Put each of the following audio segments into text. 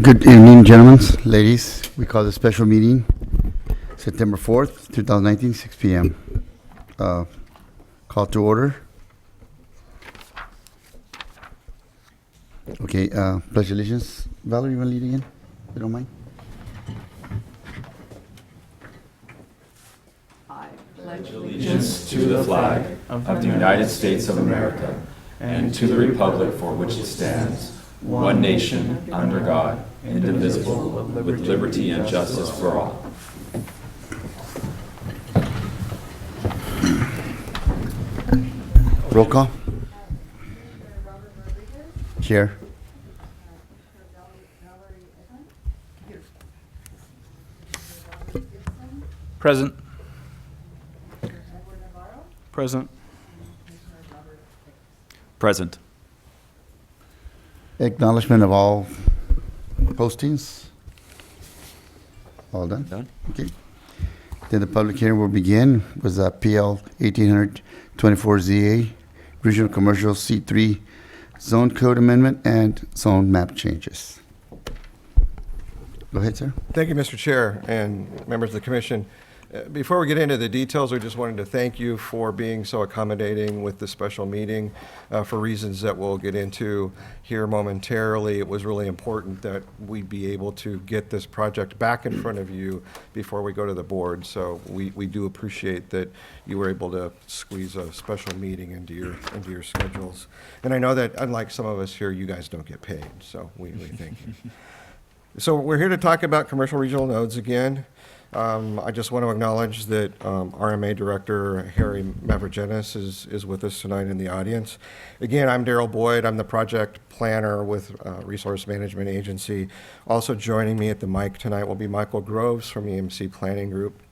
Good evening, gentlemen, ladies. We call the special meeting September 4th, 2019, 6 p.m. Call to order. Okay, pledge allegiance. Valerie, you want to lead again? If you don't mind. I pledge allegiance to the flag of the United States of America and to the republic for which it stands, one nation, under God, indivisible, with liberty and justice for all. Roll call. Chair. Present. Present. Present. Acknowledgement of all postings. All done? Done. Okay. Then the public hearing will begin with PL 1824ZA, Regional Commercial C3 Zone Code Amendment and Zone Map Changes. Go ahead, sir. Thank you, Mr. Chair and members of the commission. Before we get into the details, I just wanted to thank you for being so accommodating with the special meeting for reasons that we'll get into here momentarily. It was really important that we be able to get this project back in front of you before we go to the board. So we do appreciate that you were able to squeeze a special meeting into your schedules. And I know that unlike some of us here, you guys don't get paid, so we thank you. So we're here to talk about commercial regional nodes again. I just want to acknowledge that RMA Director Harry Mavrogenis is with us tonight in the audience. Again, I'm Daryl Boyd. I'm the project planner with Resource Management Agency. Also joining me at the mic tonight will be Michael Groves from EMC Planning Group.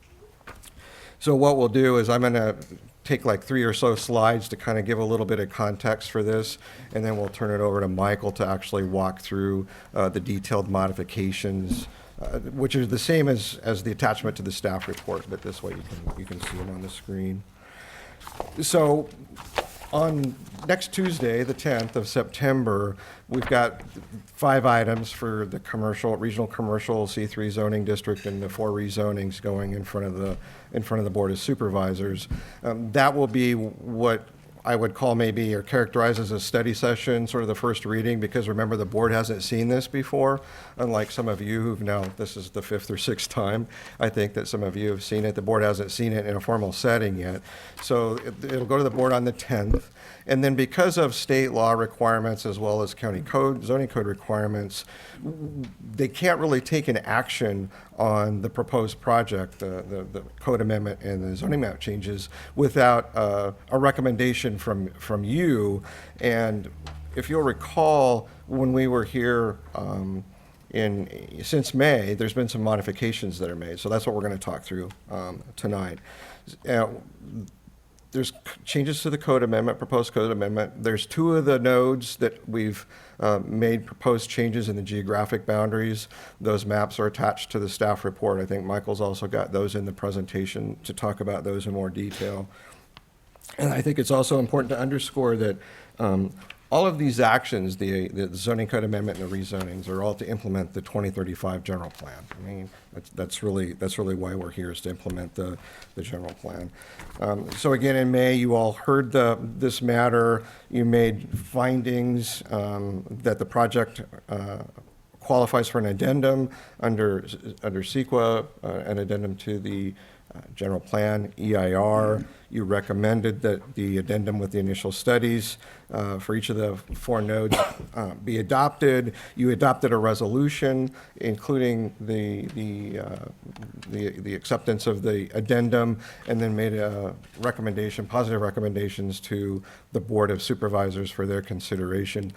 So what we'll do is I'm going to take like 3 or so slides to kind of give a little bit of context for this, and then we'll turn it over to Michael to actually walk through the detailed modifications, which is the same as the attachment to the staff report, but this way you can see them on the screen. So on next Tuesday, the 10th of September, we've got 5 items for the regional commercial C3 zoning district and the 4 rezonings going in front of the Board of Supervisors. That will be what I would call maybe or characterize as a study session, sort of the first reading, because remember the board hasn't seen this before, unlike some of you who've now, this is the 5th or 6th time, I think that some of you have seen it. The board hasn't seen it in a formal setting yet. So it'll go to the board on the 10th. And then because of state law requirements as well as county code, zoning code requirements, they can't really take an action on the proposed project, the code amendment and the zoning map changes without a recommendation from you. And if you'll recall, when we were here since May, there's been some modifications that are made. So that's what we're going to talk through tonight. There's changes to the code amendment, proposed code amendment. There's 2 of the nodes that we've made proposed changes in the geographic boundaries. Those maps are attached to the staff report. I think Michael's also got those in the presentation to talk about those in more detail. And I think it's also important to underscore that all of these actions, the zoning code amendment and the rezonings, are all to implement the 2035 general plan. I mean, that's really why we're here, is to implement the general plan. So again, in May, you all heard this matter. You made findings that the project qualifies for an addendum under CEQA, an addendum to the general plan, EIR. You recommended that the addendum with the initial studies for each of the 4 nodes be adopted. You adopted a resolution, including the acceptance of the addendum, and then made a recommendation, positive recommendations to the Board of Supervisors for their consideration.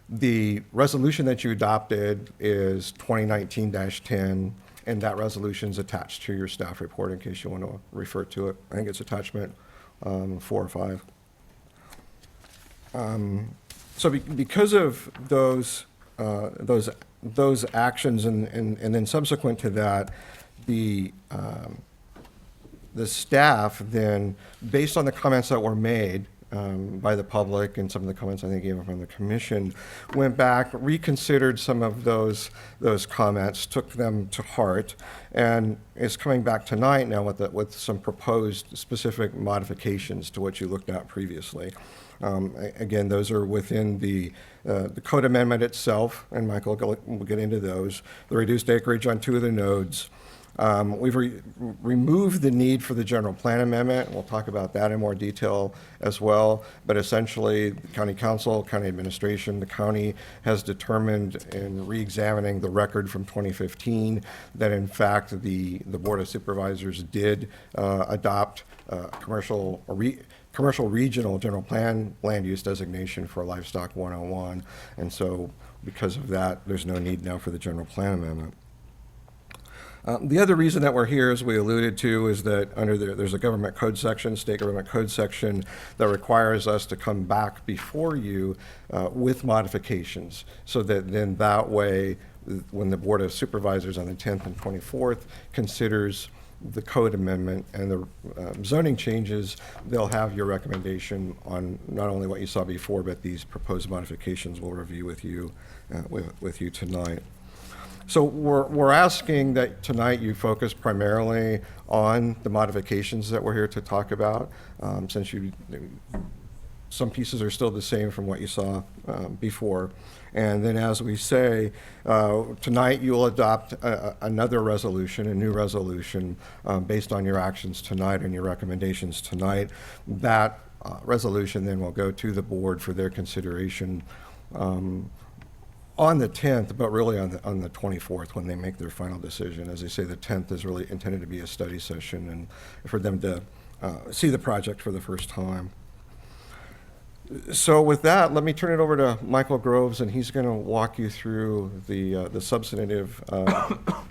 The resolution that you adopted is 2019-10. And that resolution is attached to your staff report in case you want to refer to it. I think it's attachment 4 or 5. So because of those actions and then subsequent to that, the staff then, based on the comments that were made by the public and some of the comments I think even from the commission, went back, reconsidered some of those comments, took them to heart, and is coming back tonight now with some proposed specific modifications to what you looked at previously. Again, those are within the code amendment itself, and Michael will get into those. The reduced acreage on 2 of the nodes. We've removed the need for the general plan amendment. We'll talk about that in more detail as well. But essentially, the county council, county administration, the county has determined in re-examining the record from 2015 that in fact the Board of Supervisors did adopt commercial regional general plan land use designation for livestock 101. And so because of that, there's no need now for the general plan amendment. The other reason that we're here, as we alluded to, is that there's a government code section, state government code section, that requires us to come back before you with modifications, so that then that way, when the Board of Supervisors on the 10th and 24th considers the code amendment and the zoning changes, they'll have your recommendation on not only what you saw before, but these proposed modifications we'll review with you tonight. So we're asking that tonight you focus primarily on the modifications that we're here to talk about, since some pieces are still the same from what you saw before. And then, as we say, tonight you will adopt another resolution, a new resolution, based on your actions tonight and your recommendations tonight. That resolution then will go to the board for their consideration on the 10th, but really on the 24th when they make their final decision. As I say, the 10th is really intended to be a study session and for them to see the project for the first time. So with that, let me turn it over to Michael Groves, and he's going to walk you through the substantive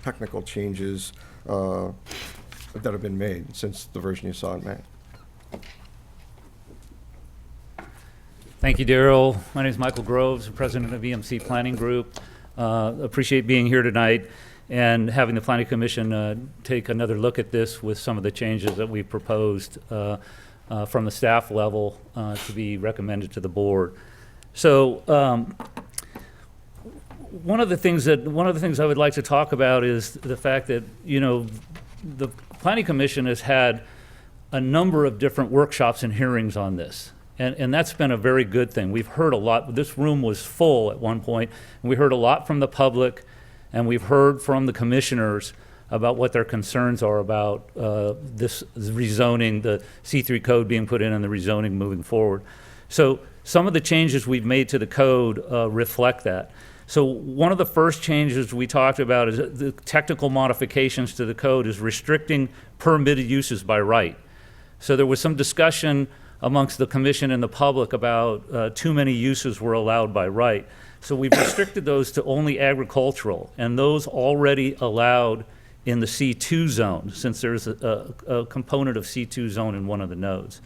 technical changes that have been made since the version you saw in May. Thank you, Daryl. My name is Michael Groves, president of EMC Planning Group. Appreciate being here tonight and having the Planning Commission take another look at this with some of the changes that we proposed from the staff level to be recommended to the board. So one of the things I would like to talk about is the fact that, you know, the Planning Commission has had a number of different workshops and hearings on this. And that's been a very good thing. We've heard a lot. This room was full at one point, and we heard a lot from the public, and we've heard from the commissioners about what their concerns are about this rezoning, the C3 code being put in and the rezoning moving forward. So some of the changes we've made to the code reflect that. So one of the first changes we talked about is the technical modifications to the code is restricting permitted uses by right. So there was some discussion amongst the commission and the public about too many uses were allowed by right. So we've restricted those to only agricultural, and those already allowed in the C2 zone, since there's a component of C2 zone in one of the nodes.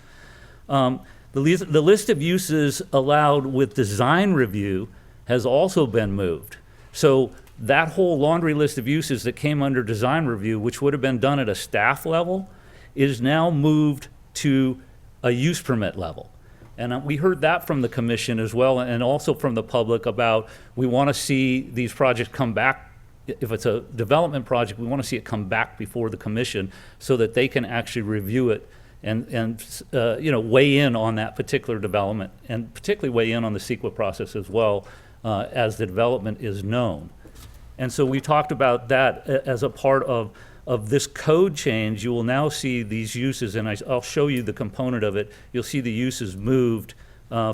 The list of uses allowed with design review has also been moved. So that whole laundry list of uses that came under design review, which would have been done at a staff level, is now moved to a use permit level. And we heard that from the commission as well, and also from the public about, we want to see these projects come back. If it's a development project, we want to see it come back before the commission so that they can actually review it and you know, weigh in on that particular development, and particularly weigh in on the CEQA process as well, as the development is known. And so we talked about that as a part of this code change. You will now see these uses, and I'll show you the component of it. You'll see the uses moved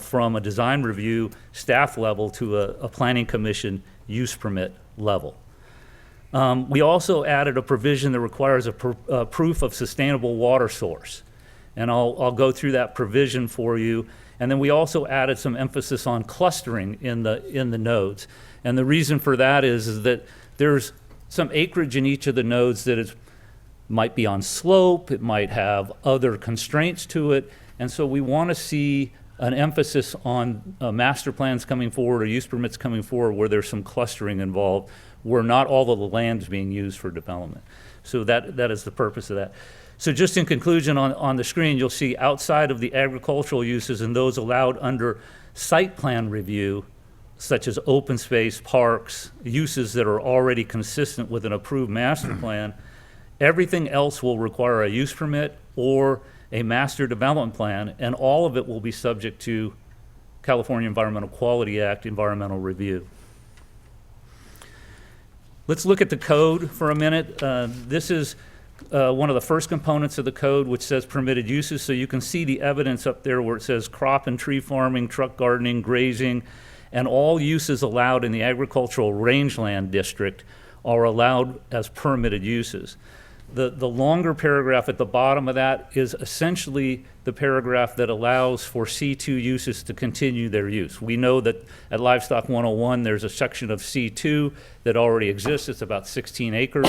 from a design review staff level to a planning commission use permit level. We also added a provision that requires a proof of sustainable water source. And I'll go through that provision for you. And then we also added some emphasis on clustering in the nodes. And the reason for that is that there's some acreage in each of the nodes that might be on slope, it might have other constraints to it, and so we want to see an emphasis on master plans coming forward or use permits coming forward where there's some clustering involved, where not all of the land is being used for development. So that is the purpose of that. So just in conclusion, on the screen, you'll see outside of the agricultural uses and those allowed under site plan review, such as open space, parks, uses that are already consistent with an approved master plan, everything else will require a use permit or a master development plan, and all of it will be subject to California Environmental Quality Act environmental review. Let's look at the code for a minute. This is one of the first components of the code, which says permitted uses. So you can see the evidence up there where it says crop and tree farming, truck gardening, grazing, and all uses allowed in the agricultural rangeland district are allowed as permitted uses. The longer paragraph at the bottom of that is essentially the paragraph that allows for C2 uses to continue their use. We know that at Livestock 101, there's a section of C2 that already exists. It's about 16 acres.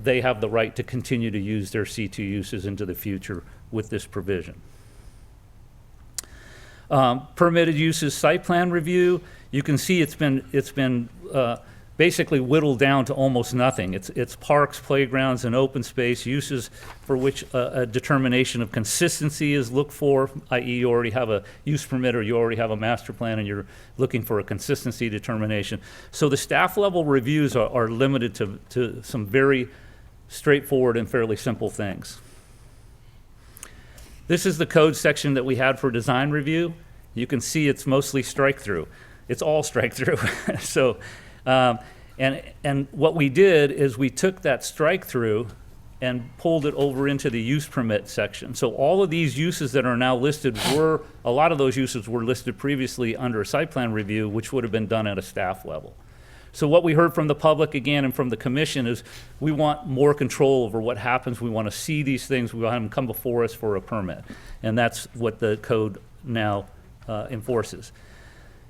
They have the right to continue to use their C2 uses into the future with this provision. Permitted uses site plan review. You can see it's been basically whittled down to almost nothing. It's parks, playgrounds, and open space uses for which a determination of consistency is looked for, i.e. you already have a use permit or you already have a master plan and you're looking for a consistency determination. So the staff level reviews are limited to some very straightforward and fairly simple things. This is the code section that we had for design review. You can see it's mostly strike through. It's all strike through. So. And what we did is we took that strike through and pulled it over into the use permit section. So all of these uses that are now listed a lot of those uses were listed previously under a site plan review, which would have been done at a staff level. So what we heard from the public again and from the commission is we want more control over what happens. We want to see these things. We want them to come before us for a permit. And that's what the code now enforces.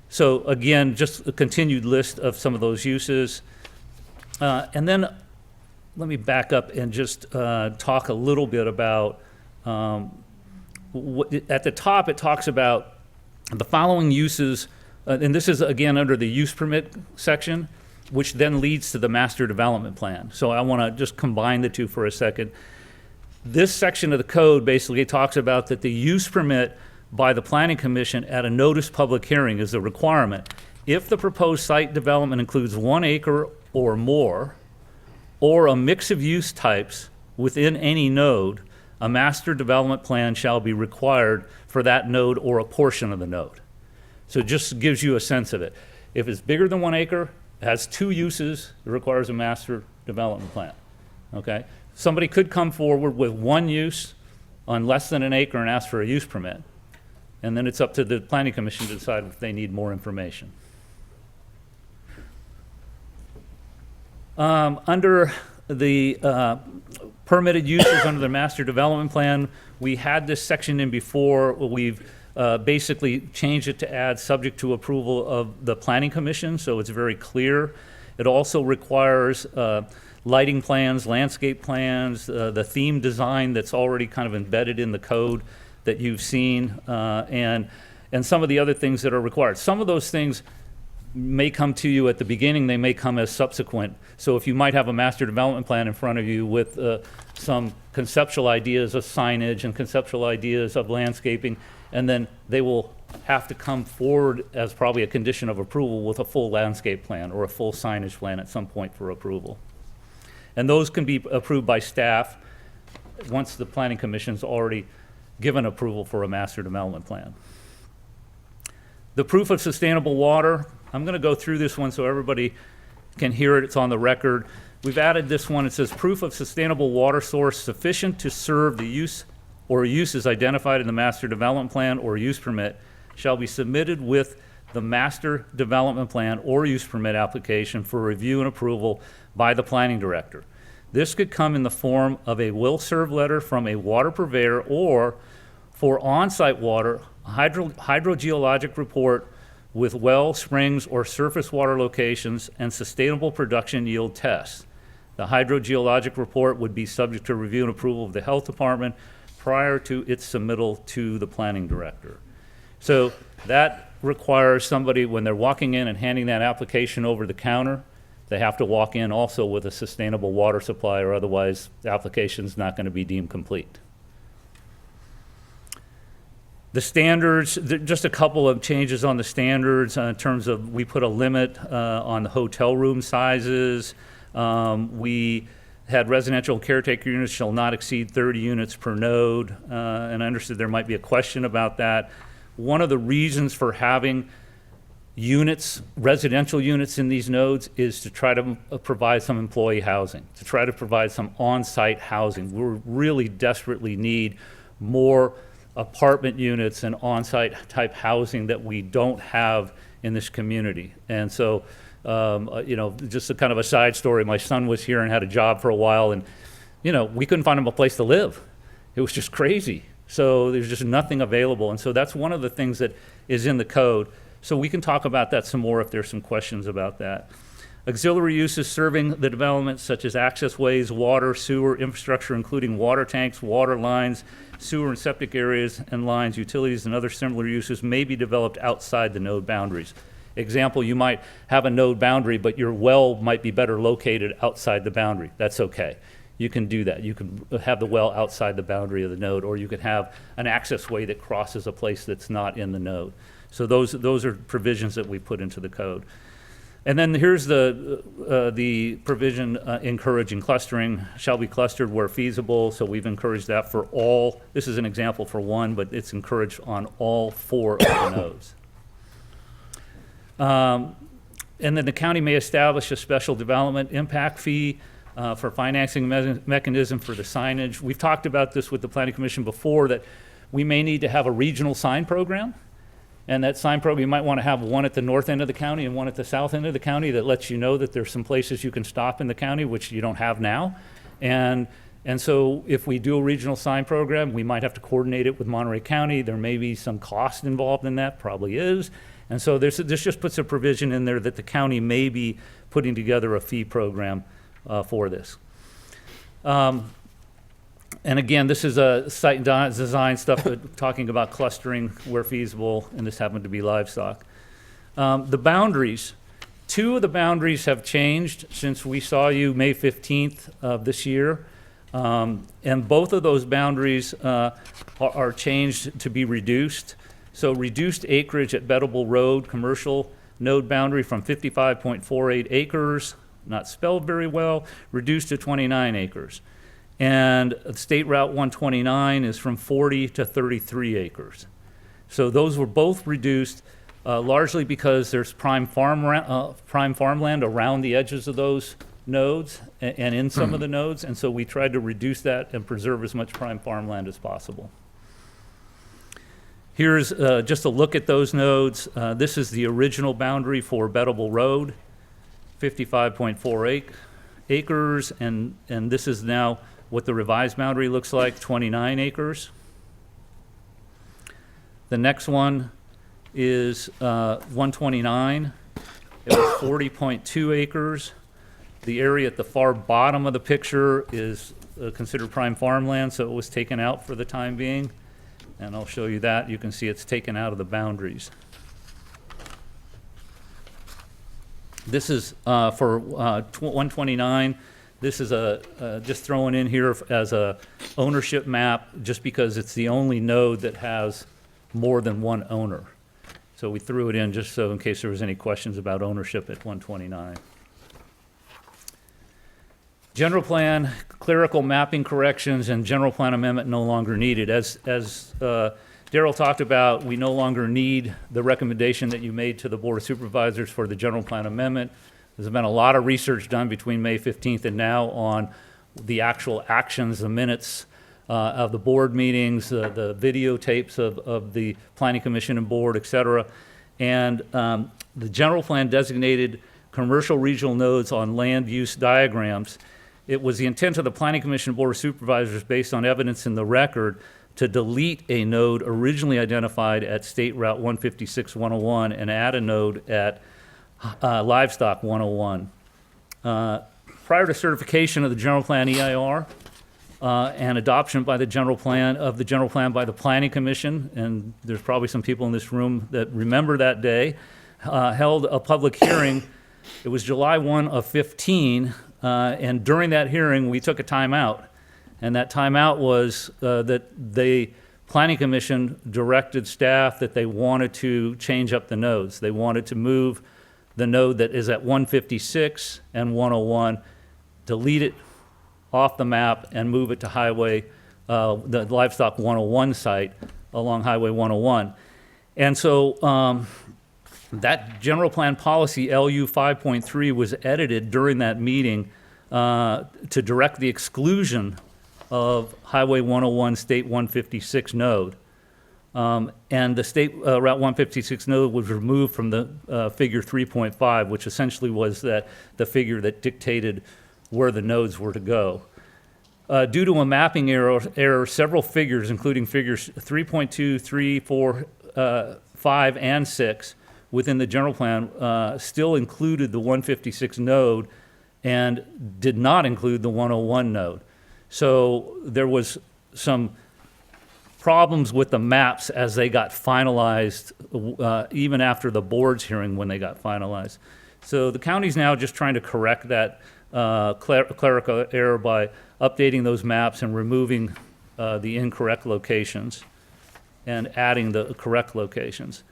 So again, just a continued list of some of those uses. And then let me back up and just talk a little bit about, at the top it talks about the following uses, and this is again under the use permit section, which then leads to the master development plan. So I want to just combine the two for a second. This section of the code basically talks about that the use permit by the Planning Commission at a notice public hearing is a requirement. If the proposed site development includes 1 acre or more, or a mix of use types within any node, a master development plan shall be required for that node or a portion of the node. So it just gives you a sense of it. If it's bigger than 1 acre, has 2 uses, it requires a master development plan, okay? Somebody could come forward with 1 use on less than 1 acre and ask for a use permit. And then it's up to the Planning Commission to decide if they need more information. Under the permitted uses under the master development plan, we had this section in before. We've basically changed it to add subject to approval of the Planning Commission, so it's very clear. It also requires lighting plans, landscape plans, the theme design that's already kind of embedded in the code that you've seen, and some of the other things that are required. Some of those things may come to you at the beginning, they may come as subsequent. So if you might have a master development plan in front of you with some conceptual ideas of signage and conceptual ideas of landscaping, and then they will have to come forward as probably a condition of approval with a full landscape plan or a full signage plan at some point for approval. And those can be approved by staff once the Planning Commission's already given approval for a master development plan. The proof of sustainable water, I'm going to go through this one so everybody can hear it. It's on the record. We've added this one. It says proof of sustainable water source sufficient to serve the use or uses identified in the master development plan or use permit shall be submitted with the master development plan or use permit application for review and approval by the planning director. This could come in the form of a will serve letter from a water purveyor or for on-site water, hydrogeologic report with well, springs, or surface water locations and sustainable production yield tests. The hydrogeologic report would be subject to review and approval of the health department prior to its submittal to the planning director. So that requires somebody, when they're walking in and handing that application over the counter, they have to walk in also with a sustainable water supply, or otherwise the application's not going to be deemed complete. The standards, just a couple of changes on the standards in terms of, we put a limit on the hotel room sizes. We had residential caretaker units shall not exceed 30 units per node, and I understood there might be a question about that. One of the reasons for having units, residential units in these nodes, is to try to provide some employee housing, to try to provide some on-site housing. We really desperately need more apartment units and on-site type housing that we don't have in this community. And so, you know, just a kind of a side story, my son was here and had a job for a while, and, you know, we couldn't find him a place to live. It was just crazy. So there's just nothing available. And so that's one of the things that is in the code. So we can talk about that some more if there's some questions about that. Auxiliary uses serving the development, such as access ways, water, sewer, infrastructure, including water tanks, water lines, sewer and septic areas and lines, utilities, and other similar uses, may be developed outside the node boundaries. Example, you might have a node boundary, but your well might be better located outside the boundary. That's okay. You can do that. You can have the well outside the boundary of the node, or you can have an access way that crosses a place that's not in the node. So those are provisions that we put into the code. And then here's the provision encouraging clustering, shall be clustered where feasible. So we've encouraged that for all. This is an example for one, but it's encouraged on all 4 of the nodes. And then the county may establish a special development impact fee for financing mechanism for the signage. We've talked about this with the Planning Commission before, that we may need to have a regional sign program. And that sign program, you might want to have one at the north end of the county and one at the south end of the county that lets you know that there's some places you can stop in the county, which you don't have now. And so if we do a regional sign program, we might have to coordinate it with Monterey County. There may be some cost involved in that, probably is. And so this just puts a provision in there that the county may be putting together a fee program for this. And again, this is a site design stuff, talking about clustering where feasible, and this happened to be livestock. The boundaries, 2 of the boundaries have changed since we saw you May 15th of this year. And both of those boundaries are changed to be reduced. So reduced acreage at Bettable Road, commercial node boundary from 55.48 acres, not spelled very well, reduced to 29 acres. And State Route 129 is from 40 to 33 acres. So those were both reduced largely because there's prime farmland around the edges of those nodes and in some of the nodes. And so we tried to reduce that and preserve as much prime farmland as possible. Here's just a look at those nodes. This is the original boundary for Bettable Road, 55.48 acres, and this is now what the revised boundary looks like, 29 acres. The next one is 129. It was 40.2 acres. The area at the far bottom of the picture is considered prime farmland, so it was taken out for the time being. And I'll show you that. You can see it's taken out of the boundaries. This is for 129. This is just throwing in here as a ownership map, just because it's the only node that has more than one owner. So we threw it in just so in case there was any questions about ownership at 129. General plan, clerical mapping corrections, and general plan amendment no longer needed. As Daryl talked about, we no longer need the recommendation that you made to the Board of Supervisors for the general plan amendment. There's been a lot of research done between May 15th and now on the actual actions, the minutes of the board meetings, the videotapes of the Planning Commission and Board, et cetera. And the general plan designated commercial regional nodes on land use diagrams. It was the intent of the Planning Commission and Board of Supervisors, based on evidence in the record, to delete a node originally identified at State Route 156-101 and add a node at Livestock 101. Prior to certification of the general plan EIR, and adoption by the general plan by the Planning Commission, and there's probably some people in this room that remember that day, held a public hearing. It was July 1 of 15, and during that hearing, we took a timeout. And that timeout was that the Planning Commission directed staff that they wanted to change up the nodes. They wanted to move the node that is at 156 and 101, delete it off the map and move it to the Livestock 101 site along Highway 101. And so that general plan policy, LU 5.3, was edited during that meeting to direct the exclusion of Highway 101 State 156 node. And the State Route 156 node was removed from the figure 3.5, which essentially was the figure that dictated where the nodes were to go. Due to a mapping error, several figures, including figures 3.2, 3, 4, 5, and 6, within the general plan still included the 156 node and did not include the 101 node. So there was some problems with the maps as they got finalized, even after the board's hearing when they got finalized. So the county's now just trying to correct that clerical error by updating those maps and removing the incorrect locations and adding the correct locations.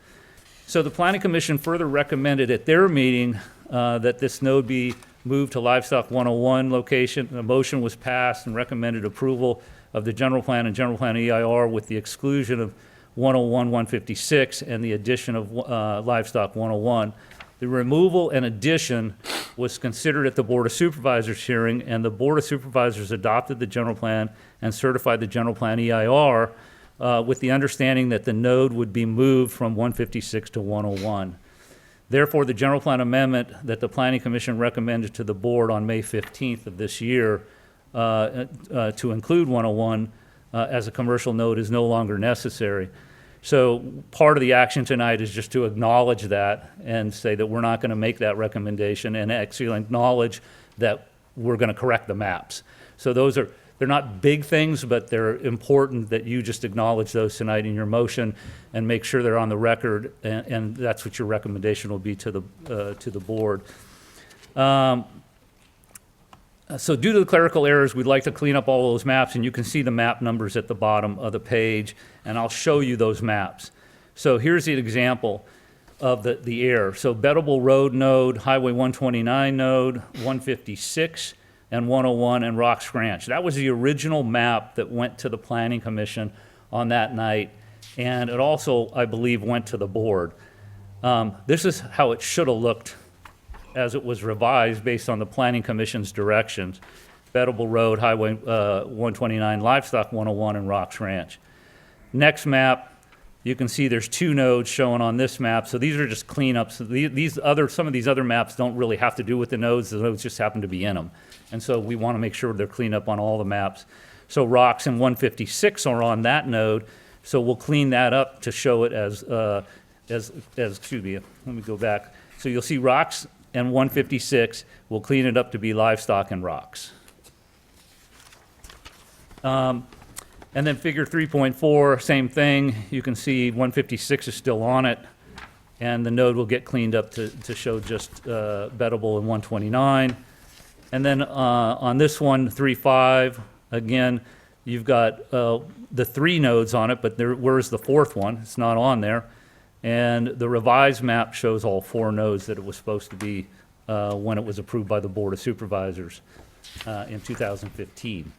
So the Planning Commission further recommended at their meeting that this node be moved to Livestock 101 location. A motion was passed and recommended approval of the general plan and general plan EIR with the exclusion of 101, 156, and the addition of Livestock 101. The removal and addition was considered at the Board of Supervisors hearing, and the Board of Supervisors adopted the general plan and certified the general plan EIR with the understanding that the node would be moved from 156 to 101. Therefore, the general plan amendment that the Planning Commission recommended to the board on May 15th of this year to include 101 as a commercial node is no longer necessary. So part of the action tonight is just to acknowledge that and say that we're not going to make that recommendation and actually acknowledge that we're going to correct the maps. So they're not big things, but they're important that you just acknowledge those tonight in your motion and make sure they're on the record, and that's what your recommendation will be to the board. So due to the clerical errors, we'd like to clean up all those maps, and you can see the map numbers at the bottom of the page, and I'll show you those maps. So here's the example of the error. So Bettable Road node, Highway 129 node, 156, and 101, and Rocks Ranch. That was the original map that went to the Planning Commission on that night, and it also, I believe, went to the board. This is how it should have looked as it was revised based on the Planning Commission's directions. Bettable Road, Highway 129, Livestock 101, and Rocks Ranch. Next map, you can see there's two nodes shown on this map. So these are just cleanups. Some of these other maps don't really have to do with the nodes just happen to be in them. And so we want to make sure they're cleaned up on all the maps. So Rocks and 156 are on that node. So we'll clean that up to show it as excuse me, let me go back. So you'll see Rocks and 156, we'll clean it up to be Livestock and Rocks. And then figure 3.4, same thing. You can see 156 is still on it, and the node will get cleaned up to show just Bettable and 129. And then on this one, 3.5, again, you've got the three nodes on it, but where's the fourth one? It's not on there. And the revised map shows all four nodes that it was supposed to be when it was approved by the Board of Supervisors in 2015.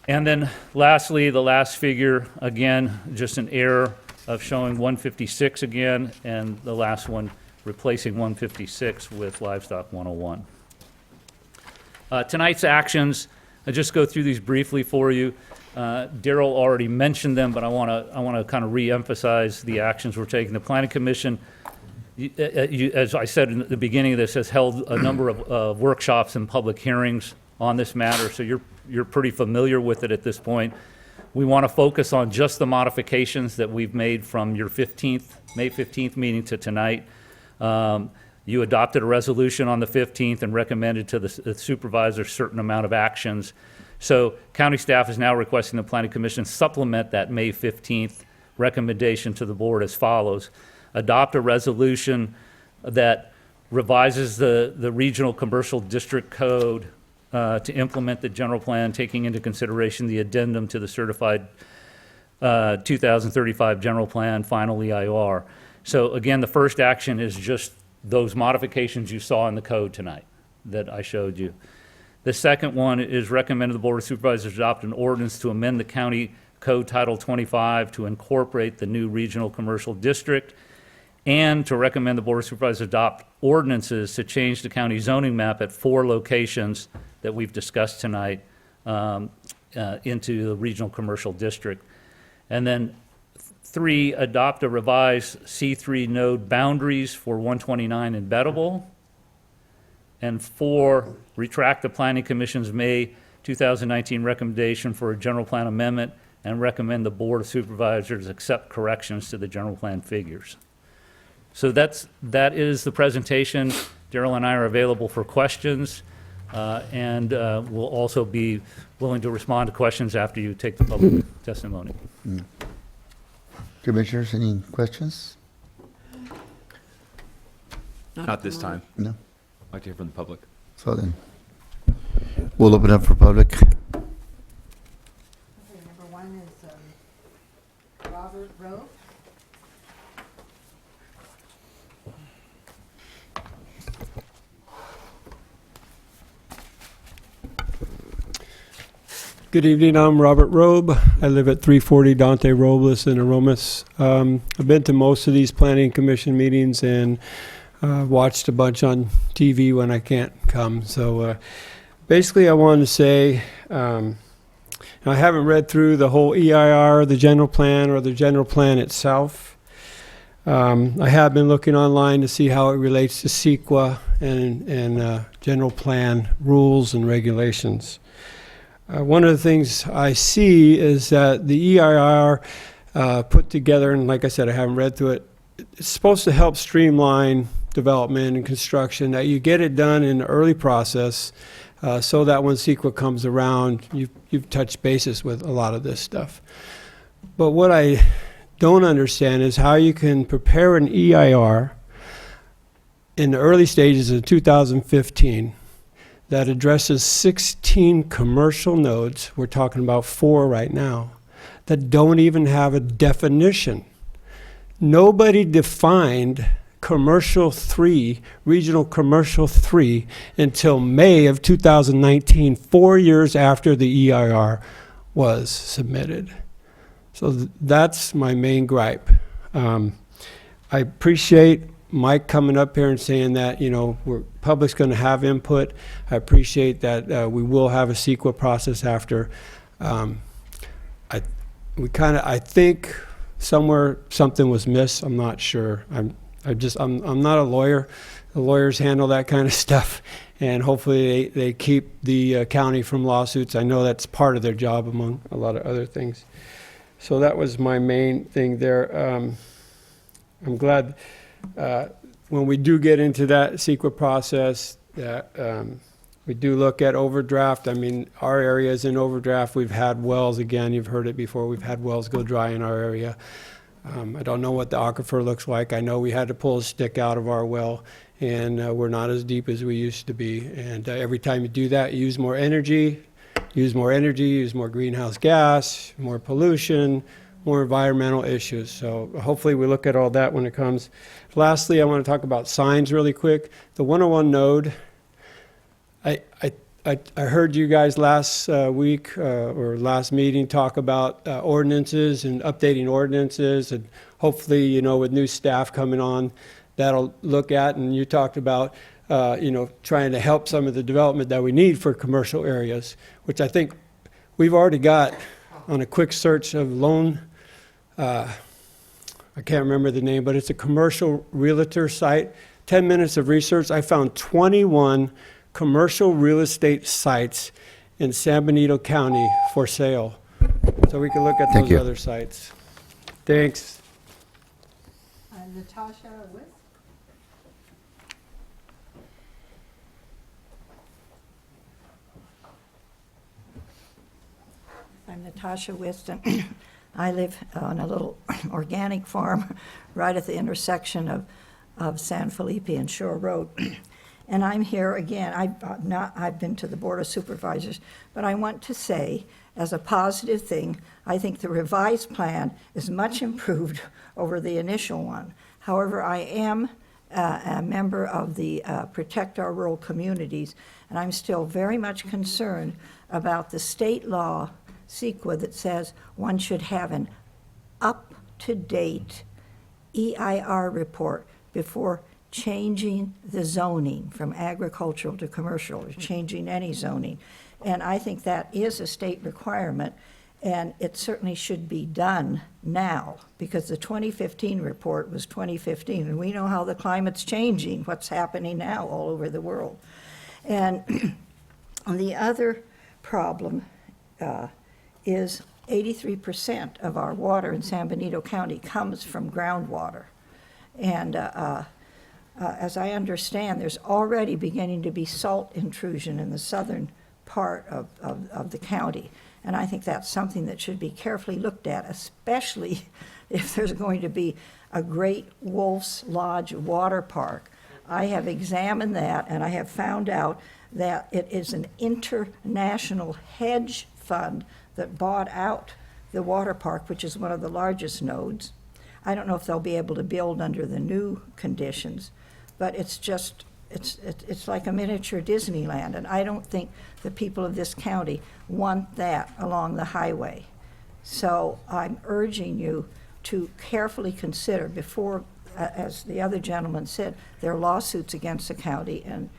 And then lastly, the last figure, again, just an error of showing 156 again, and the last one replacing 156 with Livestock 101. Tonight's actions, I'll just go through these briefly for you. Daryl already mentioned them, but I want to kind of re-emphasize the actions we're taking. The Planning Commission, as I said in the beginning of this, has held a number of workshops and public hearings on this matter, so you're pretty familiar with it at this point. We want to focus on just the modifications that we've made from your May 15th meeting to tonight. You adopted a resolution on the 15th and recommended to the supervisor a certain amount of actions. So county staff is now requesting the Planning Commission supplement that May 15th recommendation to the board as follows. Adopt a resolution that revises the regional commercial district code to implement the general plan, taking into consideration the addendum to the certified 2035 general plan, final EIR. So again, the first action is just those modifications you saw in the code tonight that I showed you. The second one is recommend the Board of Supervisors adopt an ordinance to amend the county code Title 25 to incorporate the new regional commercial district, and to recommend the Board of Supervisors adopt ordinances to change the county zoning map at 4 locations that we've discussed tonight into the regional commercial district. And then 3, adopt a revised C3 node boundaries for 129 and Bettable. And 4, retract the Planning Commission's May 2019 recommendation for a general plan amendment and recommend the Board of Supervisors accept corrections to the general plan figures. So that is the presentation. Daryl and I are available for questions, and we'll also be willing to respond to questions after you take the public testimony. Commissioners, any questions? Not this time. No? I'd like to hear from the public. So then, we'll open up for public. Okay, number 1 is Robert Rowe. Good evening, I'm Robert Robe. I live at 340 Dante Robles in Aromas. I've been to most of these planning commission meetings and watched a bunch on TV when I can't come. So basically I wanted to say, I haven't read through the whole EIR, the general plan, or the general plan itself. I have been looking online to see how it relates to CEQA and general plan rules and regulations. One of the things I see is that the EIR put together, and like I said, I haven't read through it, it's supposed to help streamline development and construction, that you get it done in the early process so that when CEQA comes around, you've touched bases with a lot of this stuff. But what I don't understand is how you can prepare an EIR in the early stages of 2015 that addresses 16 commercial nodes, we're talking about 4 right now, that don't even have a definition. Nobody defined commercial 3, regional commercial 3, until May of 2019, 4 years after the EIR was submitted. So that's my main gripe. I appreciate Mike coming up here and saying that, you know, public's going to have input. I appreciate that we will have a CEQA process after. I think somewhere something was missed. I'm not sure. I'm not a lawyer. The lawyers handle that kind of stuff, and hopefully they keep the county from lawsuits. I know that's part of their job among a lot of other things. So that was my main thing there. I'm glad when we do get into that CEQA process that we do look at overdraft. I mean, our area is in overdraft. We've had wells, again, you've heard it before, we've had wells go dry in our area. I don't know what the aquifer looks like. I know we had to pull a stick out of our well, and we're not as deep as we used to be. And every time you do that, you use more energy, use more greenhouse gas, more pollution, more environmental issues. So hopefully we look at all that when it comes. Lastly, I want to talk about signs really quick. The 101 node, I heard you guys last week or last meeting talk about ordinances and updating ordinances, and hopefully, you know, with new staff coming on, that'll look at, and you talked about, you know, trying to help some of the development that we need for commercial areas, which I think we've already got on a quick search of loan. I can't remember the name, but it's a commercial realtor site. 10 minutes of research, I found 21 commercial real estate sites in San Benito County for sale. So we can look at Thank those you. other sites. Thanks. Natasha Witt. Natasha Whiston. I live on a little organic farm right at the intersection of San Felipe and Shore Road. And I'm here again, I've been to the Board of Supervisors, but I want to say, as a positive thing, I think the revised plan is much improved over the initial one. However, I am a member of the Protect Our Rural Communities, and I'm still very much concerned about the state law, CEQA, that says one should have an up-to-date EIR report before changing the zoning from agricultural to commercial, or changing any zoning. And I think that is a state requirement, and it certainly should be done now, because the 2015 report was 2015, and we know how the climate's changing, what's happening now all over the world. And the other problem is 83% of our water in San Benito County comes from groundwater. And as I understand, there's already beginning to be salt intrusion in the southern part of the county. And I think that's something that should be carefully looked at, especially if there's going to be a Great Wolf's Lodge water park. I have examined that, and I have found out that it is an international hedge fund that bought out the water park, which is one of the largest nodes. I don't know if they'll be able to build under the new conditions, but it's just, it's like a miniature Disneyland, and I don't think the people of this county want that along the highway. So I'm urging you to carefully consider before, as the other gentleman said, there are lawsuits against the county, and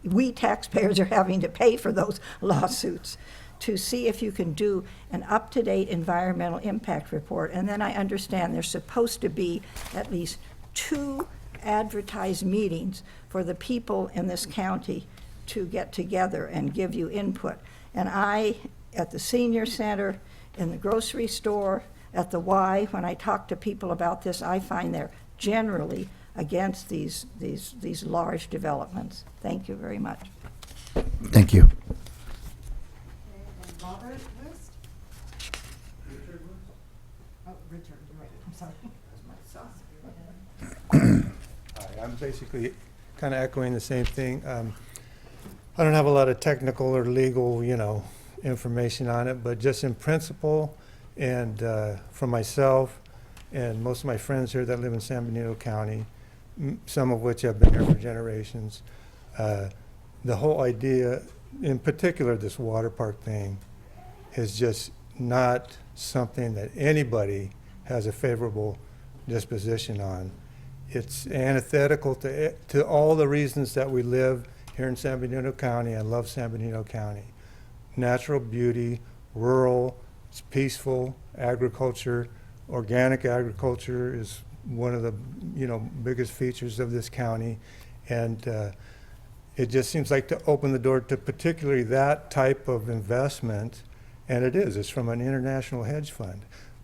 we taxpayers are having to pay for those lawsuits, to see if you can do an up-to-date environmental impact report. And then I understand there's supposed to be at least 2 advertised meetings for the people in this county to get together and give you input. And I, at the senior center, in the grocery store, at the Y, when I talk to people about this, I find they're generally against these large developments. Thank you very much. Thank you. And Robert West? Richard West? Oh, Richard, you're right, I'm sorry. Hi, I'm basically kind of echoing the same thing. I don't have a lot of technical or legal, information on it, but just in principle, and for myself and most of my friends here that live in San Benito County, some of which have been here for generations, the whole idea, in particular this water park thing, is just not something that anybody has a favorable disposition on. It's antithetical to all the reasons that we live here in San Benito County and love San Benito County. Natural beauty, rural, it's peaceful, agriculture, organic agriculture is one of the biggest features of this county, and it just seems like to open the door to particularly that type of investment, and it's from an international hedge fund.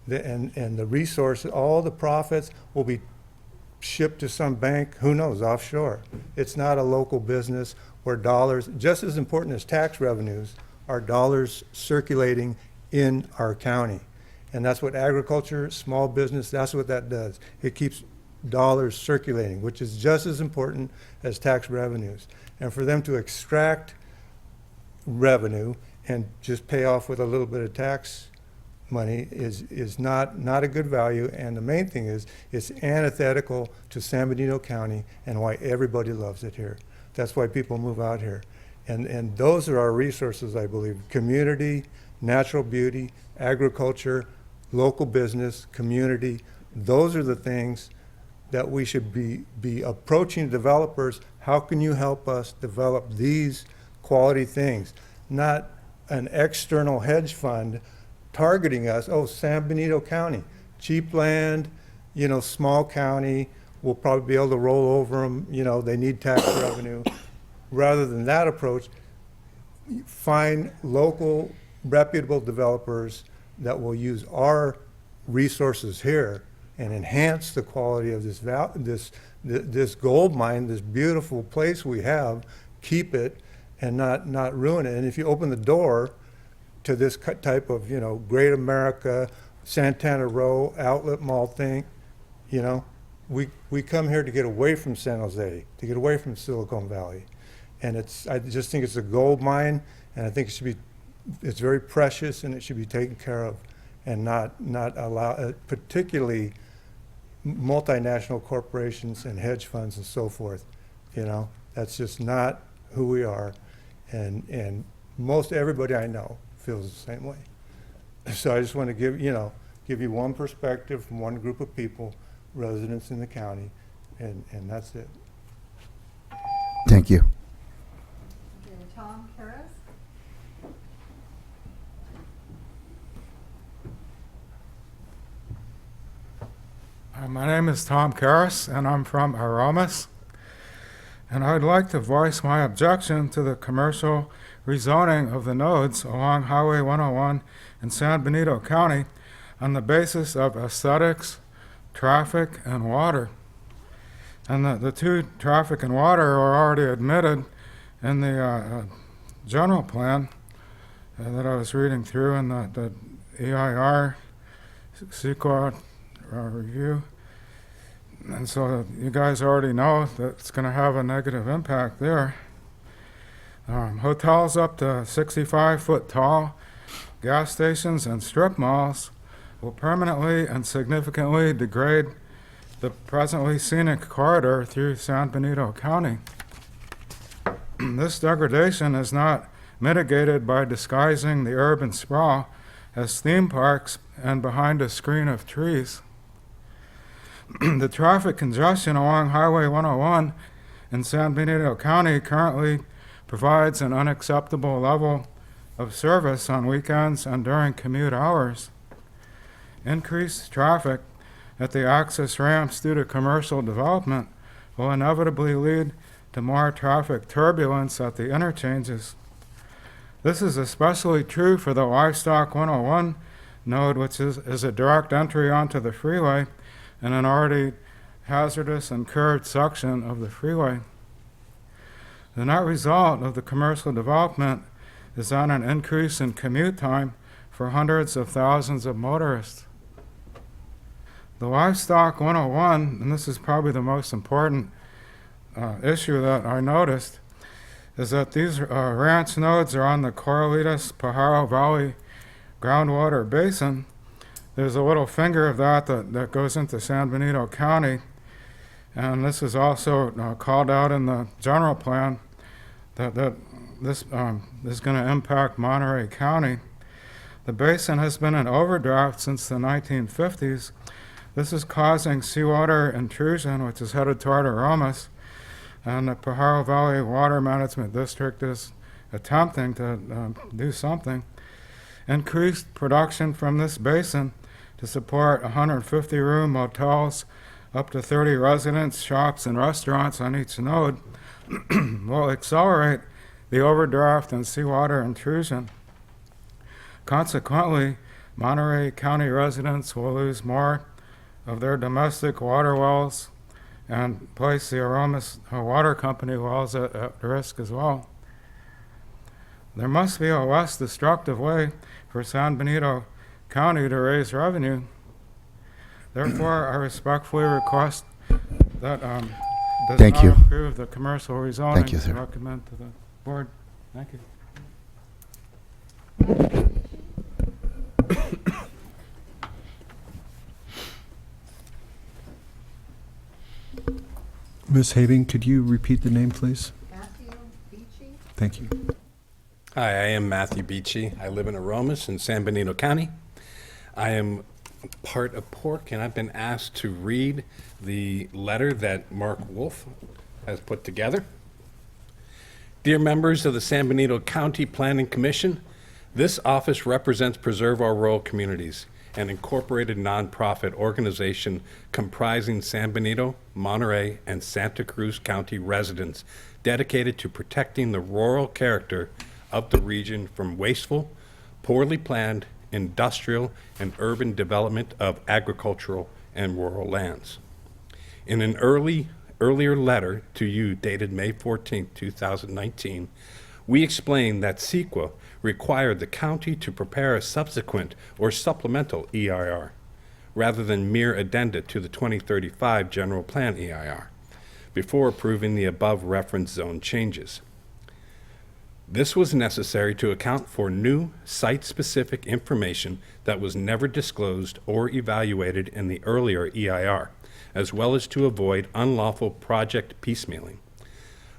And the resources, all the profits will be shipped to some bank, who knows, offshore. It's not a local business where dollars, just as important as tax revenues, are dollars circulating in our county. And that's what agriculture, small business, that's what that does. It keeps dollars circulating, which is just as important as tax revenues. And for them to extract revenue and just pay off with a little bit of tax money is not a good value, and the main thing is it's antithetical to San Benito County and why everybody loves it here. That's why people move out here. And those are our resources, I believe. Community, natural beauty, agriculture, local business, community. Those are the things that we should be approaching developers. How can you help us develop these quality things? Not an external hedge fund targeting us. Oh, San Benito County, cheap land, small county, we'll probably be able to roll over them, they need tax revenue. Rather than that approach, find local reputable developers that will use our resources here and enhance the quality of this gold mine, this beautiful place we have, keep it, and not ruin it. And if you open the door to this type of, Great America, Santana Row, outlet mall thing, we come here to get away from San Jose, to get away from Silicon Valley. And I just think it's a gold mine, and I think it's very precious, and it should be taken care of and not allow, particularly multinational corporations and hedge funds and so forth. That's just not who we are. And most everybody I know feels the same way. So I just want to give you one perspective from one group of people, residents in the county, and that's it. Thank you. Okay, Tom Karras? My name is Tom Karras, and I'm from Aromas. And I'd like to voice my objection to the commercial rezoning of the nodes along Highway 101 in San Benito County on the basis of aesthetics, traffic, and water. And the two, traffic and water, are already admitted in the general plan that I was reading through in the EIR CEQA review. And so you guys already know that it's going to have a negative impact there. Hotels up to 65-foot tall, gas stations, and strip malls will permanently and significantly degrade the presently scenic corridor through San Benito County. This degradation is not mitigated by disguising the urban sprawl as theme parks and behind a screen of trees. The traffic congestion along Highway 101 in San Benito County currently provides an unacceptable level of service on weekends and during commute hours. Increased traffic at the access ramps due to commercial development will inevitably lead to more traffic turbulence at the interchanges. This is especially true for the Livestock 101 node, which is a direct entry onto the freeway in an already hazardous and curved section of the freeway. The net result of the commercial development is on an increase in commute time for hundreds of thousands of motorists. The Livestock 101, and this is probably the most important issue that I noticed, is that these ranch nodes are on the Corralitos-Pajaro Valley groundwater basin. There's a little finger of that goes into San Benito County, and this is also called out in the general plan that this is going to impact Monterey County. The basin has been in overdraft since the 1950s. This is causing seawater intrusion, which is headed toward Aromas, and the Pajaro Valley Water Management District is attempting to do something. Increased production from this basin to support 150-room motels, up to 30 residents, shops, and restaurants on each node will accelerate the overdraft and seawater intrusion. Consequently, Monterey County residents will lose more of their domestic water wells and place the Aromas Water Company wells at risk as well. There must be a less destructive way for San Benito County to raise revenue. Therefore, I respectfully request that does Thank not you. approve the commercial rezoning. Thank you, sir. Recommend to the board. Thank you. Ms. Having, could you repeat the name, please? Matthew Beachy? Thank you. Hi, I am Matthew Beachy. I live in Aromas in San Benito County. I am part of PORC, and I've been asked to read the letter that Mark Wolf has put together. Dear members of the San Benito County Planning Commission, this office represents Preserve Our Rural Communities, an incorporated nonprofit organization comprising San Benito, Monterey, and Santa Cruz County residents dedicated to protecting the rural character of the region from wasteful, poorly planned, industrial, and urban development of agricultural and rural lands. In an earlier letter to you dated May 14, 2019, We explained that CEQA required the county to prepare a subsequent or supplemental EIR, rather than mere addenda to the 2035 General Plan EIR, before approving the above referenced zone changes. This was necessary to account for new site-specific information that was never disclosed or evaluated in the earlier EIR, as well as to avoid unlawful project piecemealing.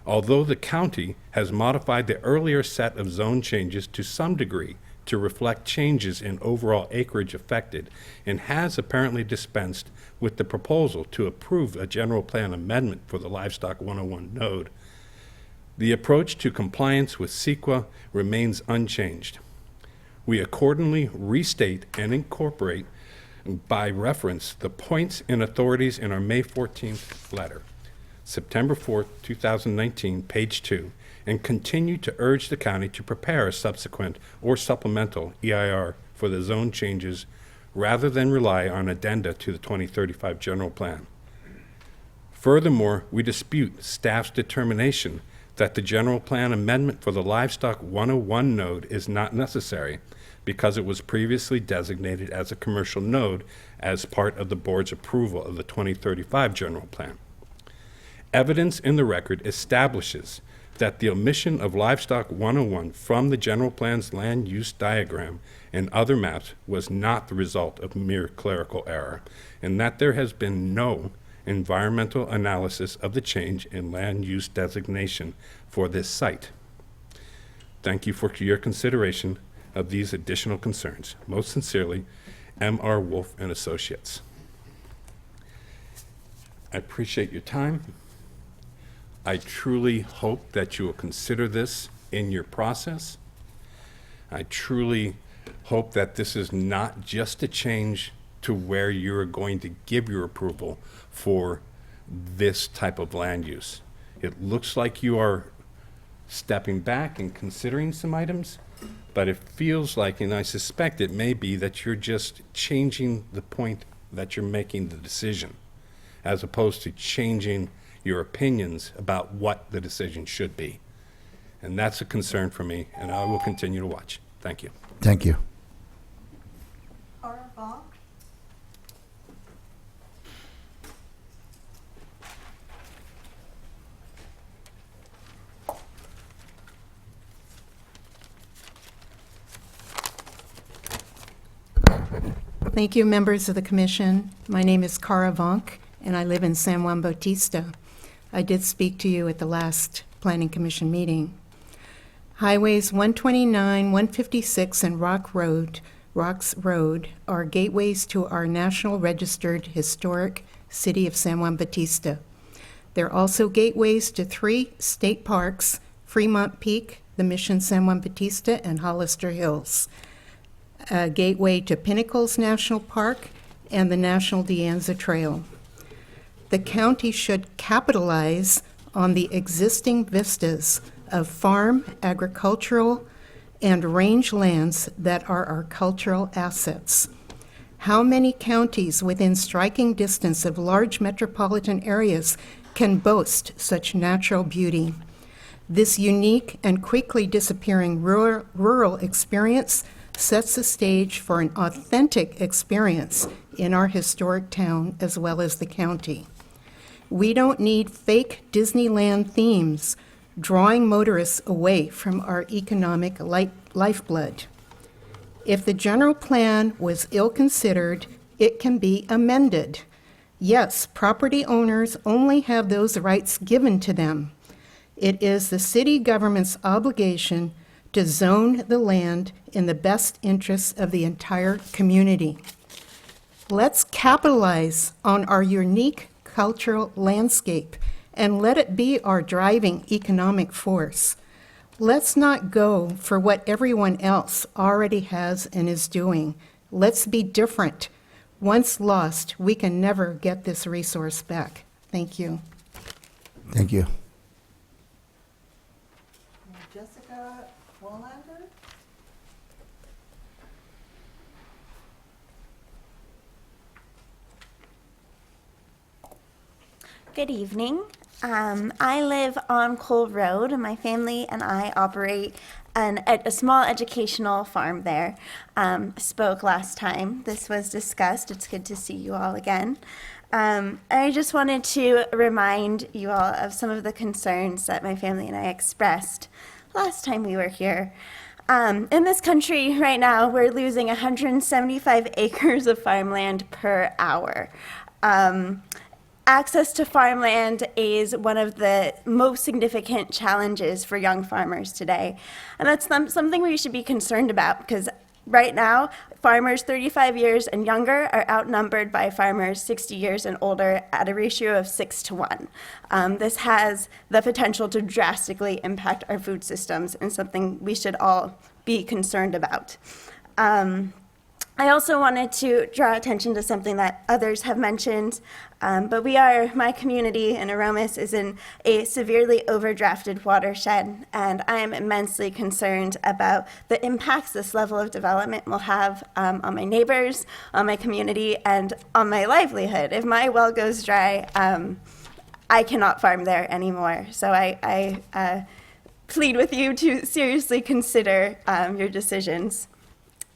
Although the county has modified the earlier set of zone changes to some degree to reflect changes in overall acreage affected, and has apparently dispensed with the proposal to approve a general plan amendment for the Livestock 101 node, the approach to compliance with CEQA remains unchanged. We accordingly restate and incorporate by reference the points and authorities in our May 14th letter, September 4th, 2019, page 2, and continue to urge the county to prepare a subsequent or supplemental EIR for the zone changes rather than rely on addenda to the 2035 general plan. Furthermore, we dispute staff's determination that the general plan amendment for the Livestock 101 node is not necessary because it was previously designated as a commercial node as part of the board's approval of the 2035 general plan. Evidence in the record establishes that the omission of Livestock 101 from the general plan's land use diagram and other maps was not the result of mere clerical error, and that there has been no environmental analysis of the change in land use designation for this site. Thank you for your consideration of these additional concerns. Most sincerely, M.R. Wolf and Associates. I appreciate your time. I truly hope that you will consider this in your process. I truly hope that this is not just a change to where you're going to give your approval for this type of land use. It looks like you are stepping back and considering some items, but it feels like, and I suspect it may be, that you're just changing the point that you're making the decision, as opposed to changing your opinions about what the decision should be. And that's a concern for me, and I will continue to watch. Thank you. Thank you. Cora Bach. Thank you, members of the commission. My name is Cara Vonk, and I live in San Juan Bautista. I did speak to you at the last Planning Commission meeting. Highways 129, 156, and Rocks Road are gateways to our National Registered Historic City of San Juan Bautista. They're also gateways to 3 state parks, Fremont Peak, the Mission San Juan Bautista, and Hollister Hills. A gateway to Pinnacles National Park and the National De Anza Trail. The county should capitalize on the existing vistas of farm, agricultural, and range lands that are our cultural assets. How many counties within striking distance of large metropolitan areas can boast such natural beauty? This unique and quickly disappearing rural experience sets the stage for an authentic experience in our historic town as well as the county. We don't need fake Disneyland themes drawing motorists away from our economic lifeblood. If the general plan was ill-considered, it can be amended. Yes, property owners only have those rights given to them. It is the city government's obligation to zone the land in the best interests of the entire community. Let's capitalize on our unique cultural landscape and let it be our driving economic force. Let's not go for what everyone else already has and is doing. Let's be different. Once lost, we can never get this resource back. Thank you. Thank you. Jessica Wallander. Good evening. I live on Cole Road, and my family and I operate a small educational farm there. Spoke last time this was discussed. It's good to see you all again. I just wanted to remind you all of some of the concerns that my family and I expressed last time we were here. In this country right now, we're losing 175 acres of farmland per hour. Access to farmland is one of the most significant challenges for young farmers today. And that's something we should be concerned about, because right now, farmers 35 years and younger are outnumbered by farmers 60 years and older at a ratio of 6 to 1. This has the potential to drastically impact our food systems, and something we should all be concerned about. I also wanted to draw attention to something that others have mentioned, but my community in Aromas is in a severely overdrafted watershed, and I am immensely concerned about the impacts this level of development will have on my neighbors, on my community, and on my livelihood. If my well goes dry, I cannot farm there anymore. So I plead with you to seriously consider your decisions.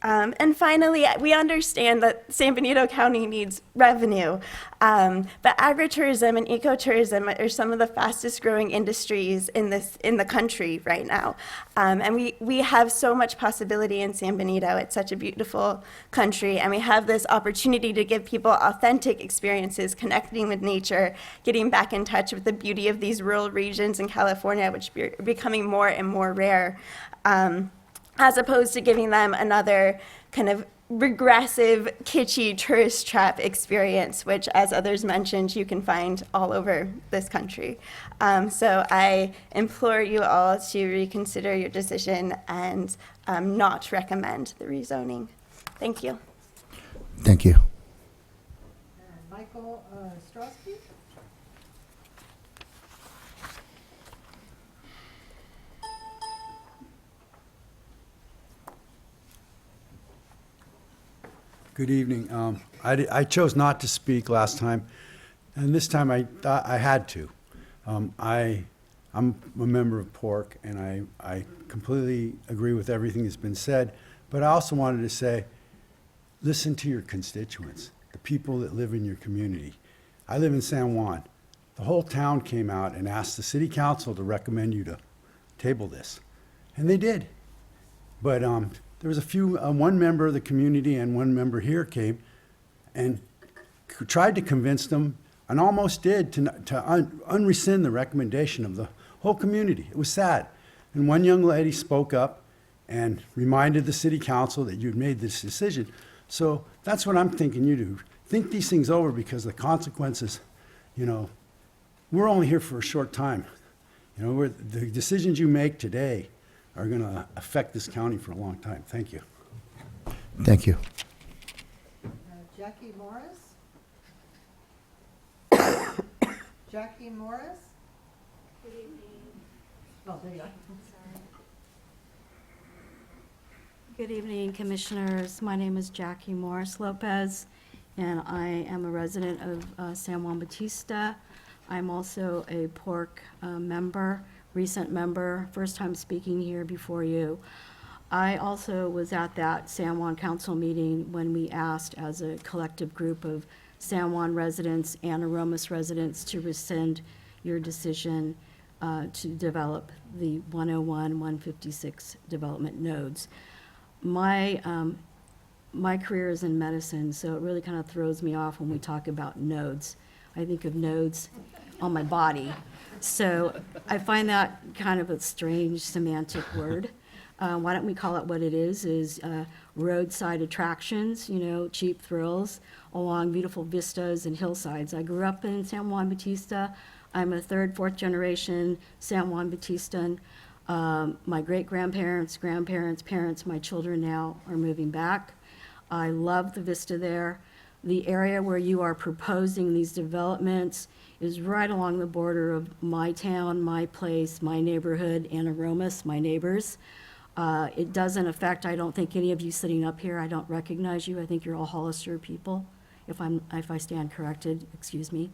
And finally, we understand that San Benito County needs revenue, but agritourism and ecotourism are some of the fastest growing industries in the country right now. And we have so much possibility in San Benito. It's such a beautiful country, and we have this opportunity to give people authentic experiences, connecting with nature, getting back in touch with the beauty of these rural regions in California, which are becoming more and more rare. As opposed to giving them another kind of regressive, kitschy tourist trap experience, which, as others mentioned, you can find all over this country. So I implore you all to reconsider your decision and not recommend the rezoning. Thank you. Thank you. Michael Strosky? Good evening. I chose not to speak last time, and this time I thought I had to. I'm a member of PORC, and I completely agree with everything that's been said, but I also wanted to say, listen to your constituents, the people that live in your community. I live in San Juan. The whole town came out and asked the city council to recommend you to table this, and they did. But there was one member of the community and one member here came and tried to convince them, and almost did, to unrescind the recommendation of the whole community. It was sad. And one young lady spoke up and reminded the city council that you'd made this decision. So that's what I'm thinking you do. Think these things over, because the consequences, we're only here for a short time. The decisions you make today are going to affect this county for a long time. Thank you. Thank you. Jackie Morris? Jackie Morris? Good evening. Oh, there you are. Good evening, Commissioners. My name is Jackie Morris Lopez, and I am a resident of San Juan Bautista. I'm also a PORC member, recent member, first time speaking here before you. I also was at that San Juan Council meeting when we asked, as a collective group of San Juan residents and Aromas residents, to rescind your decision to develop the 101, 156 development nodes. My career is in medicine, so it really kind of throws me off when we talk about nodes. I think of nodes on my body. So I find that kind of a strange semantic word. Why don't we call it what it is roadside attractions, cheap thrills along beautiful vistas and hillsides. I grew up in San Juan Bautista. I'm a third, fourth generation San Juan Bautistan. My great-grandparents, grandparents, parents, my children now are moving back. I love the vista there. The area where you are proposing these developments is right along the border of my town, my place, my neighborhood, and Aromas, my neighbors. It doesn't affect, I don't think, any of you sitting up here. I don't recognize you. I think you're all Hollister people, if I stand corrected, excuse me.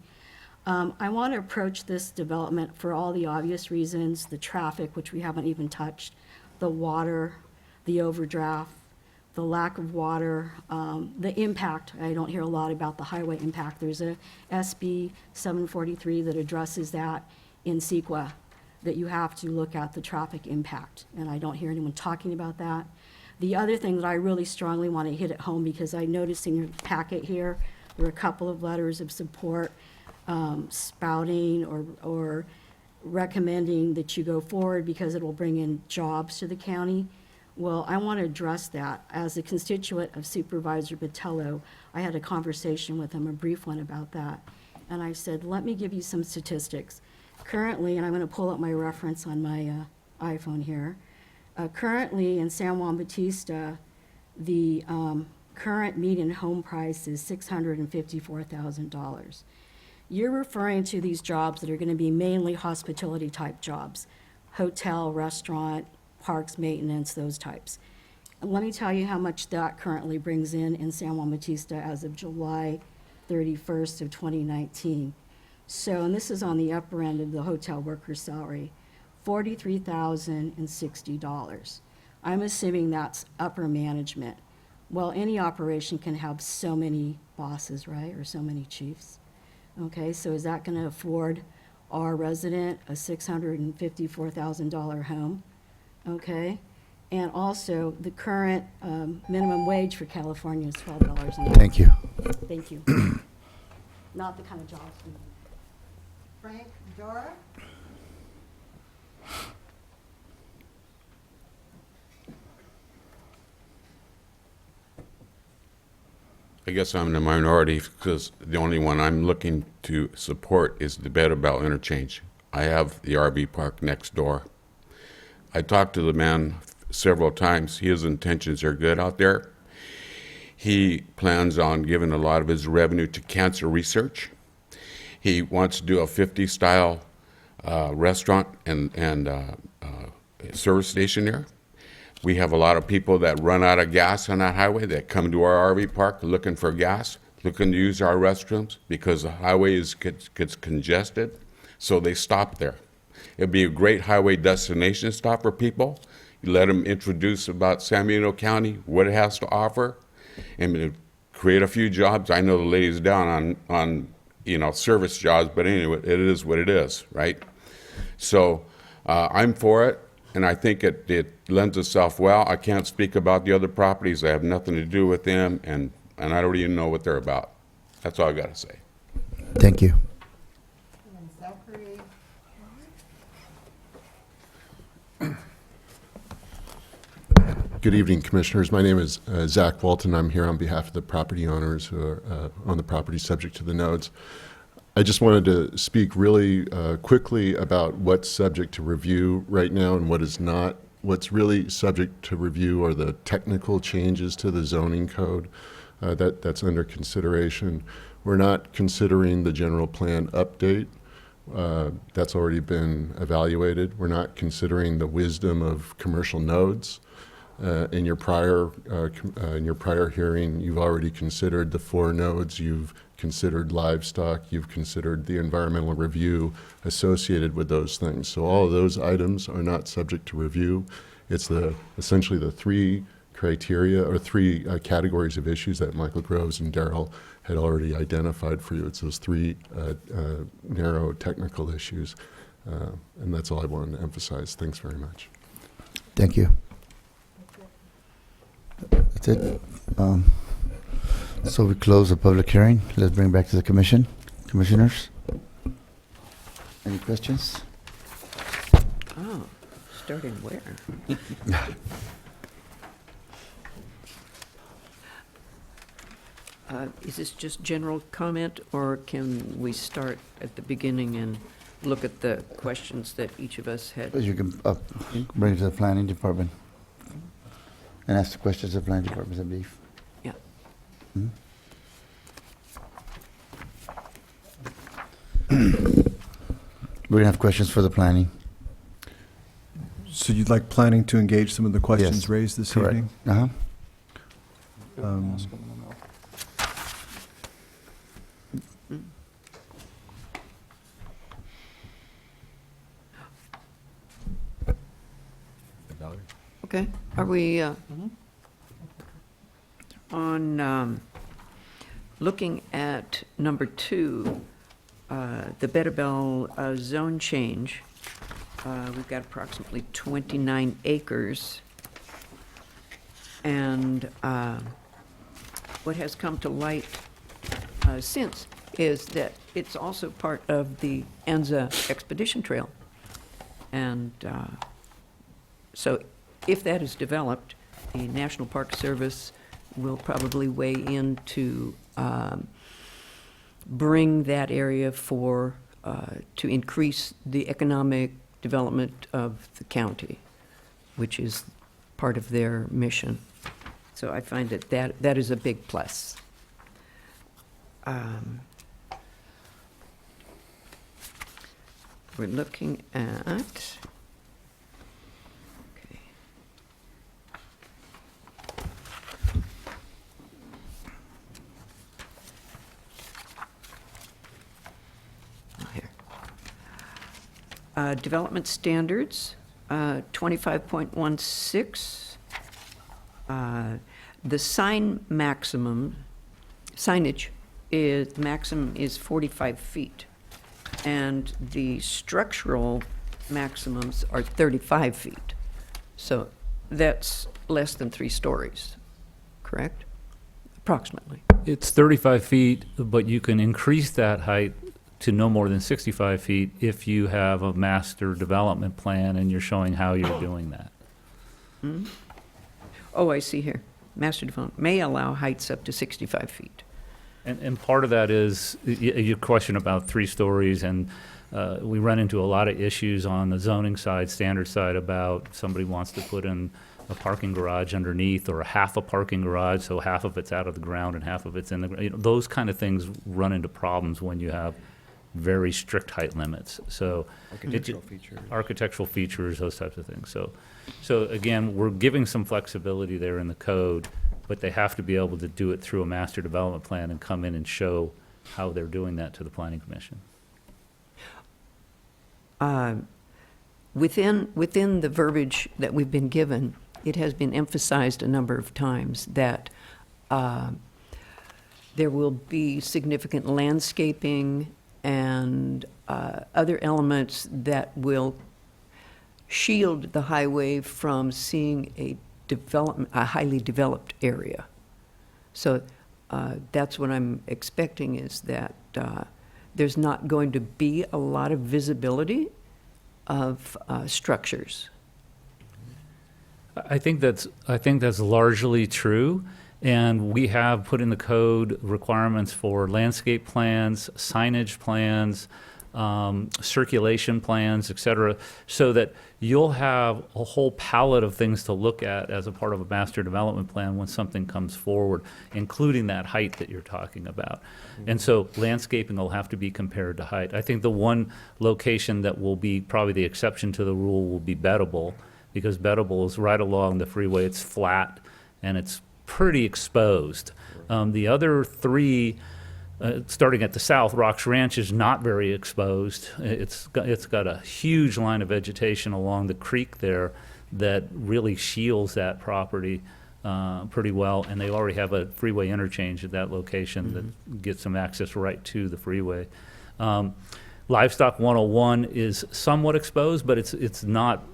I want to approach this development for all the obvious reasons, the traffic, which we haven't even touched, the water, the overdraft, the lack of water, the impact. I don't hear a lot about the highway impact. There's a SB 743 that addresses that in CEQA, that you have to look at the traffic impact, and I don't hear anyone talking about that. The other thing that I really strongly want to hit at home, because I noticed in your packet here, there were a couple of letters of support spouting or recommending that you go forward because it will bring in jobs to the county. Well, I want to address that. As a constituent of Supervisor Botello, I had a conversation with him, a brief one about that. And I said, let me give you some statistics. Currently, and I'm going to pull up my reference on my iPhone here. Currently in San Juan Bautista, the current median home price is $654,000. You're referring to these jobs that are going to be mainly hospitality type jobs, hotel, restaurant, parks, maintenance, those types. And let me tell you how much that currently brings in San Juan Bautista as of July 31st of 2019. So, and this is on the upper end of the hotel worker's salary, $43,060. I'm assuming that's upper management. Well, any operation can have so many bosses, right, or so many chiefs. Okay, so is that going to afford our resident a $654,000 home? Okay, and also the current minimum wage for California is $12 an hour. Thank you. Thank you. Not the kind of jobs we need. Frank Dora. I guess I'm in the minority because the only one I'm looking to support is the Bell interchange. I have the RV park next door. I talked to the man several times. His intentions are good out there. He plans on giving a lot of his revenue to cancer research. He wants to do a 50-style restaurant and service station there. We have a lot of people that run out of gas on that highway that come to our RV park looking for gas, looking to use our restrooms because the highway gets congested, so they stop there. It'd be a great highway destination stop for people. You let them introduce about San Benito County, what it has to offer, and create a few jobs. I know the lady's down on service jobs, but anyway, it is what it is, right? So I'm for it. And I think it lends itself well. I can't speak about the other properties. I have nothing to do with them, and I don't even know what they're about. That's all I got to say. Thank you. And Zachary. Good evening, Commissioners. My name is Zach Walton. I'm here on behalf of the property owners who are on the property subject to the nodes. I just wanted to speak really quickly about what's subject to review right now and what is not. What's really subject to review are the technical changes to the zoning code that's under consideration. We're not considering the general plan update. That's already been evaluated. We're not considering the wisdom of commercial nodes. In your prior hearing, you've already considered the 4 nodes. You've considered livestock. You've considered the environmental review associated with those things. So all of those items are not subject to review. It's essentially the 3 criteria or 3 categories of issues that Michael Groves and Darrell had already identified for you. It's those 3 narrow technical issues, and that's all I wanted to emphasize. Thanks very much. Thank you. That's it. So we close the public hearing. Let's bring it back to the commission. Commissioners? Any questions? Oh, starting where? Is this just general comment, or can we start at the beginning and look at the questions that each of us had? You can bring it to the planning department and ask the questions of the planning department, I believe. Yeah. Hmm? We're gonna have questions for the planning. So you'd like planning to engage some of the questions Yes, raised this correct. evening? Uh-huh. Okay, are we on looking at number 2, the Bettabell zone change? We've got approximately 29 acres. And what has come to light since is that it's also part of the Anza Expedition Trail. And so if that is developed, the National Park Service will probably weigh in to bring that area for, to increase the economic development of the county, which is part of their mission. So I find that is a big plus. We're looking at, okay. Oh, here. Development standards, 25.16. The signage is, maximum is 45 feet, and the structural maximums are 35 feet. So that's less than 3 stories, correct? Approximately. It's 35 feet, but you can increase that height to no more than 65 feet if you have a master development plan and you're showing how you're doing that. Hmm? Oh, I see here. Master development may allow heights up to 65 feet. And part of that is your question about 3 stories, and we run into a lot of issues on the zoning side, standard side, about somebody wants to put in a parking garage underneath or a half a parking garage, so half of it's out of the ground and half of it's in the ground. You know, those kind of things run into problems when you have very strict height limits. So architectural features, those types of things. So again, we're giving some flexibility there in the code, but they have to be able to do it through a master development plan and come in and show how they're doing that to the Planning Commission. Within the verbiage that we've been given, it has been emphasized a number of times that there will be significant landscaping and other elements that will shield the highway from seeing a highly developed area. So that's what I'm expecting, is that there's not going to be a lot of visibility of structures. I think that's largely true, and we have put in the code requirements for landscape plans, signage plans, circulation plans, et cetera, so that you'll have a whole palette of things to look at as a part of a master development plan when something comes forward, including that height that you're talking about. And so landscaping will have to be compared to height. I think the one location that will be probably the exception to the rule will be Bettable, because Bettable is right along the freeway. It's flat and it's pretty exposed. The other 3, starting at the south, Rocks Ranch is not very exposed. It's got a huge line of vegetation along the creek there that really shields that property pretty well, and they already have a freeway interchange at that location that gets some access right to the freeway. Livestock 101 is somewhat exposed, but it's not.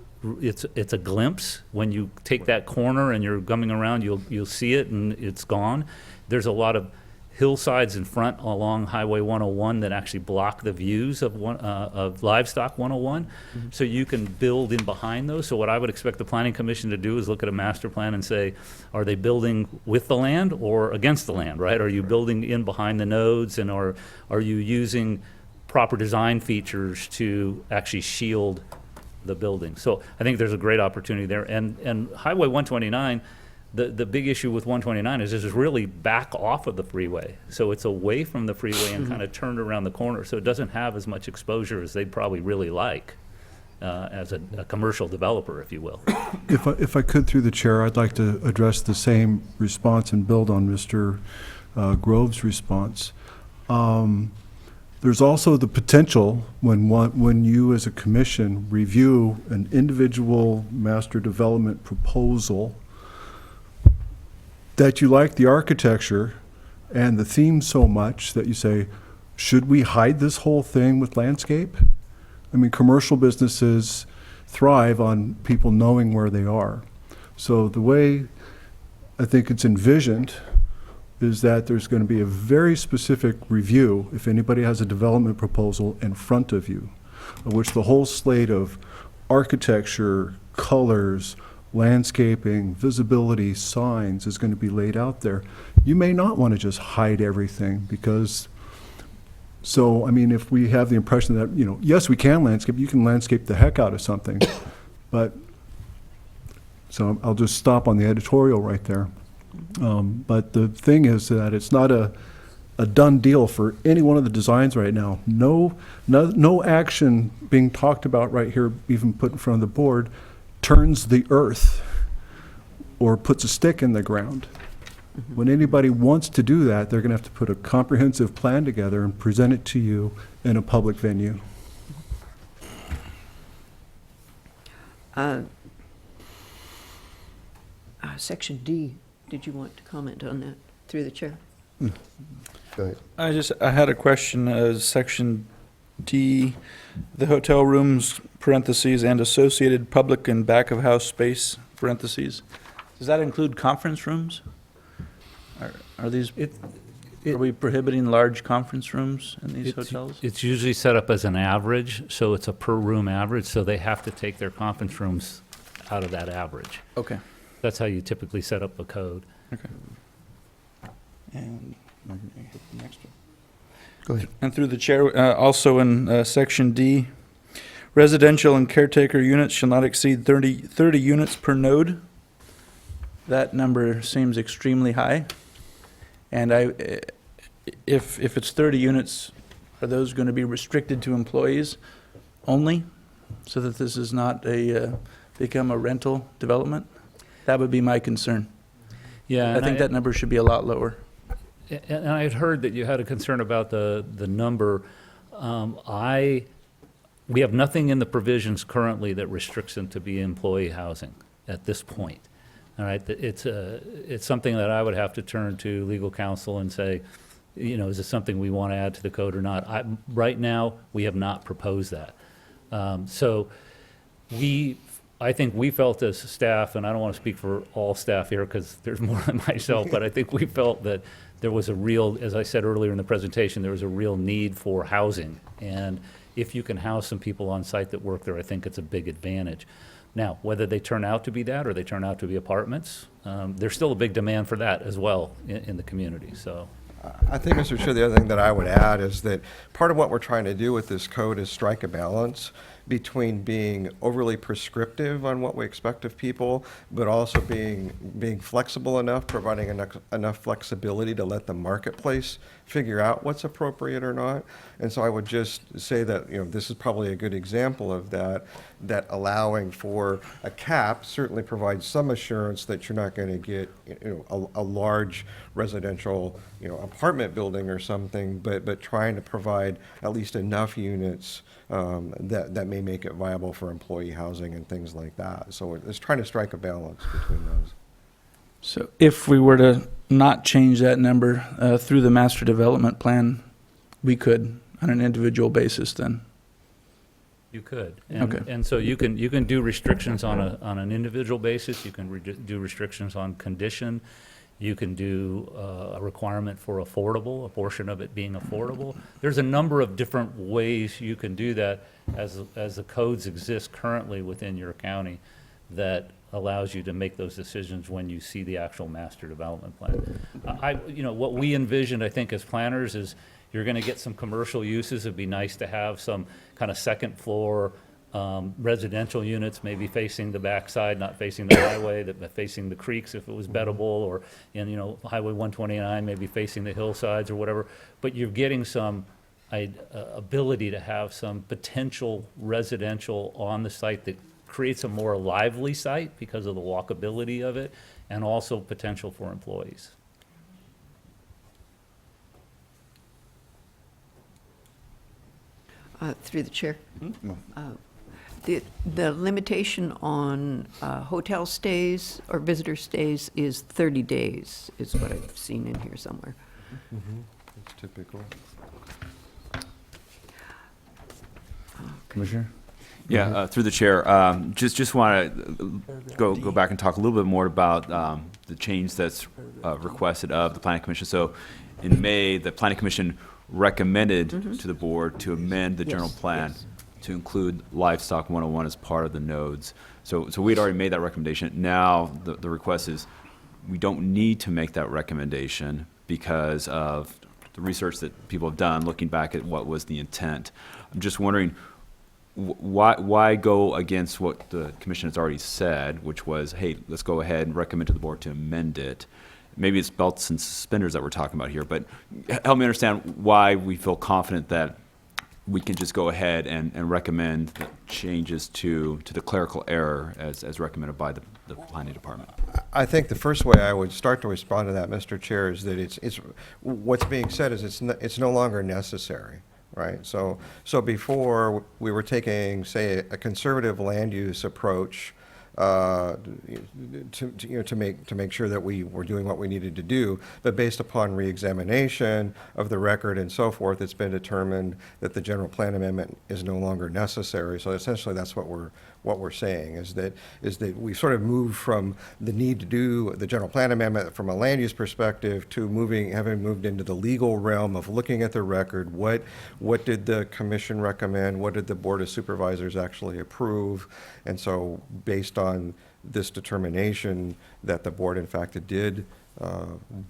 It's a glimpse. When you take that corner and you're coming around, you'll see it and it's gone. There's a lot of hillsides in front along Highway 101 that actually block the views of Livestock 101. So you can build in behind those. So what I would expect the Planning Commission to do is look at a master plan and say, are they building with the land or against the land, right? Are you building in behind the nodes, and are you using proper design features to actually shield the building? So I think there's a great opportunity there. And Highway 129, the big issue with 129 is it's really back off of the freeway. So it's away from the freeway and kind of turned around the corner. So it doesn't have as much exposure as they'd probably really like as a commercial developer, if you will. If I could, through the chair, I'd like to address the same response and build on Mr. Grove's response. There's also the potential when you as a commission review an individual master development proposal that you like the architecture and the theme so much that you say, should we hide this whole thing with landscape? I mean, commercial businesses thrive on people knowing where they are. So the way I think it's envisioned is that there's going to be a very specific review if anybody has a development proposal in front of you, of which the whole slate of architecture, colors, landscaping, visibility, signs is going to be laid out there. You may not want to just hide everything because, so, I mean, if we have the impression that, you know, yes, we can landscape, you can landscape the heck out of something, but, so I'll just stop on the editorial right there. But the thing is that it's not a done deal for any one of the designs right now. No action being talked about right here, even put in front of the board, turns the earth or puts a stick in the ground. When anybody wants to do that, they're going to have to put a comprehensive plan together and present it to you in a public venue. Section D, did you want to comment on that through the chair? Go ahead. I had a question, section D, the hotel rooms, parentheses, and associated public and back of house space, parentheses. Does that include conference rooms? Are these, are we prohibiting large conference rooms in these hotels? It's usually set up as an average, so it's a per room average, so they have to take their conference rooms out of that average. Okay. That's how you typically set up a code. Okay. And I'm gonna hit the next one. Go ahead. And through the chair, also in section D, residential and caretaker units shall not exceed 30 units per node. That number seems extremely high. And if it's 30 units, are those going to be restricted to employees only, so that this is not become a rental development? That would be my concern. Yeah, I think that number should be a lot lower. And I had heard that you had a concern about the number. We have nothing in the provisions currently that restricts them to be employee housing at this point. All right, it's something that I would have to turn to legal counsel and say, you know, is this something we want to add to the code or not? Right now, we have not proposed that. So I think we felt as staff, and I don't want to speak for all staff here because there's more than myself, but I think we felt that there was a real, as I said earlier in the presentation, there was a real need for housing. And if you can house some people on site that work there, I think it's a big advantage. Now, whether they turn out to be that or they turn out to be apartments, there's still a big demand for that as well in the community, so. I think, Mr. Chair, the other thing that I would add is that part of what we're trying to do with this code is strike a balance between being overly prescriptive on what we expect of people, but also being flexible enough, providing enough flexibility to let the marketplace figure out what's appropriate or not. And so I would just say that, you know, this is probably a good example of that allowing for a cap certainly provides some assurance that you're not going to get, you know, a large residential, you know, apartment building or something, but trying to provide at least enough units that may make it viable for employee housing and things like that. So it's trying to strike a balance between those. So if we were to not change that number through the master development plan, we could on an individual basis then? You could. And, Okay. and so you can do restrictions on an individual basis. You can do restrictions on condition. You can do a requirement for affordable, a portion of it being affordable. There's a number of different ways you can do that as the codes exist currently within your county that allows you to make those decisions when you see the actual master development plan. You know, what we envisioned, I think, as planners is you're going to get some commercial uses. It'd be nice to have some kind of second floor residential units, maybe facing the backside, not facing the highway, but facing the creeks if it was bettable, or in, you know, Highway 129, maybe facing the hillsides or whatever. But you're getting some ability to have some potential residential on the site that creates a more lively site because of the walkability of it, and also potential for employees. Through the chair. No. The limitation on hotel stays or visitor stays is 30 days, is what I've seen in here somewhere. It's typical. Commissioner? Yeah, through the chair, just want to go back and talk a little bit more about the change that's requested of the Planning Commission. So in May, the Planning Commission recommended to the board to amend the general plan to include Livestock 101 as part of the nodes. So we had already made that recommendation. Now the request is we don't need to make that recommendation because of the research that people have done looking back at what was the intent. I'm just wondering, why go against what the commission has already said, which was, hey, let's go ahead and recommend to the board to amend it. Maybe it's belts and suspenders that we're talking about here, but help me understand why we feel confident that we can just go ahead and recommend the changes to the clerical error as recommended by the planning department. I think the first way I would start to respond to that, Mr. Chair, is that it's what's being said is it's no longer necessary. Right, so before we were taking, say, a conservative land use approach to make sure that we were doing what we needed to do, but based upon reexamination of the record and so forth, it's been determined that the general plan amendment is no longer necessary. So essentially, that's what we're saying is that we sort of moved from the need to do the general plan amendment from a land use perspective to having moved into the legal realm of looking at the record. What did the commission recommend? What did the board of supervisors actually approve? And so based on this determination that the board in fact did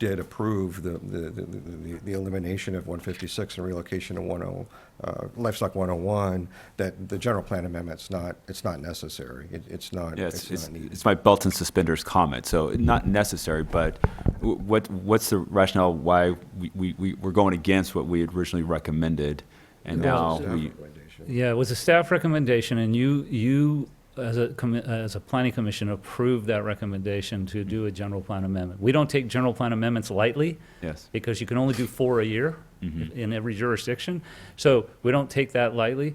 approve the elimination of 156 and relocation of Livestock 101, that the general plan amendment's not necessary. It's not needed. It's my belt and suspenders comment. So not necessary, but what's the rationale why we're going against what we had originally recommended, and now we? Yeah, it was a staff recommendation, and you as a planning commission approved that recommendation to do a general plan amendment. We don't take general plan amendments lightly. Yes. Because you can only do 4 a year in every jurisdiction. So we don't take that lightly.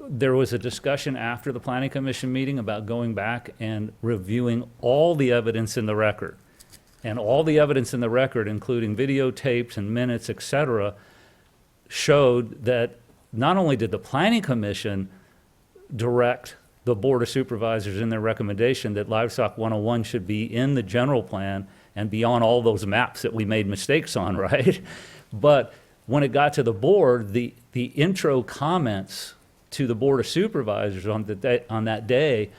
There was a discussion after the planning commission meeting about going back and reviewing all the evidence in the record. And all the evidence in the record, including videotapes and minutes, et cetera, showed that not only did the planning commission direct the board of supervisors in their recommendation that Livestock 101 should be in the general plan and be on all those maps that we made mistakes on, right? But when it got to the board, the intro comments to the board of supervisors on that day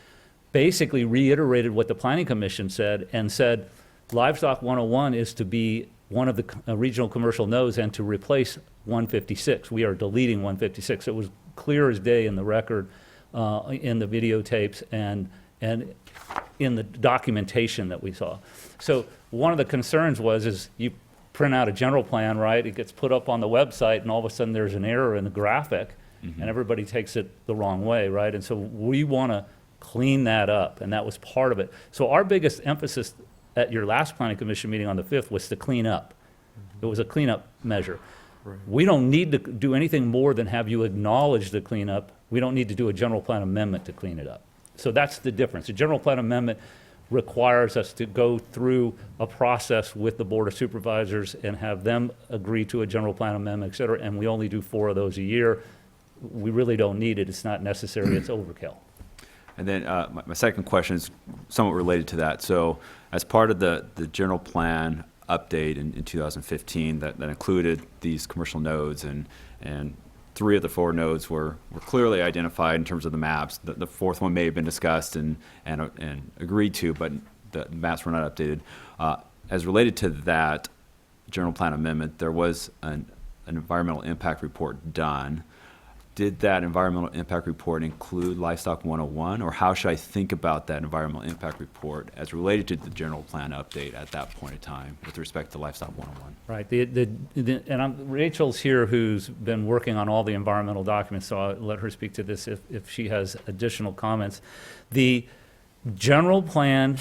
basically reiterated what the planning commission said and said Livestock 101 is to be one of the regional commercial nodes and to replace 156. We are deleting 156. It was clear as day in the record, in the videotapes and in the documentation that we saw. So one of the concerns is you print out a general plan, right? It gets put up on the website and all of a sudden there's an error in the graphic and everybody takes it the wrong way, right? And so we want to clean that up, and that was part of it. So our biggest emphasis at your last planning commission meeting on the 5th was to clean up. It was a cleanup measure. Right. We don't need to do anything more than have you acknowledge the cleanup. We don't need to do a general plan amendment to clean it up. So that's the difference. A general plan amendment requires us to go through a process with the Board of Supervisors and have them agree to a general plan amendment, et cetera, and we only do 4 of those a year. We really don't need it. It's not necessary. It's overkill. And then my second question is somewhat related to that. So as part of the general plan update in 2015 that included these commercial nodes, and 3 of the 4 nodes were clearly identified in terms of the maps. The 4th one may have been discussed and agreed to, but the maps were not updated. As related to that general plan amendment, there was an environmental impact report done. Did that environmental impact report include Livestock 101, or how should I think about that environmental impact report as related to the general plan update at that point in time with respect to Livestock 101? Right. And Rachel's here, who's been working on all the environmental documents, so I'll let her speak to this if she has additional comments. The general plan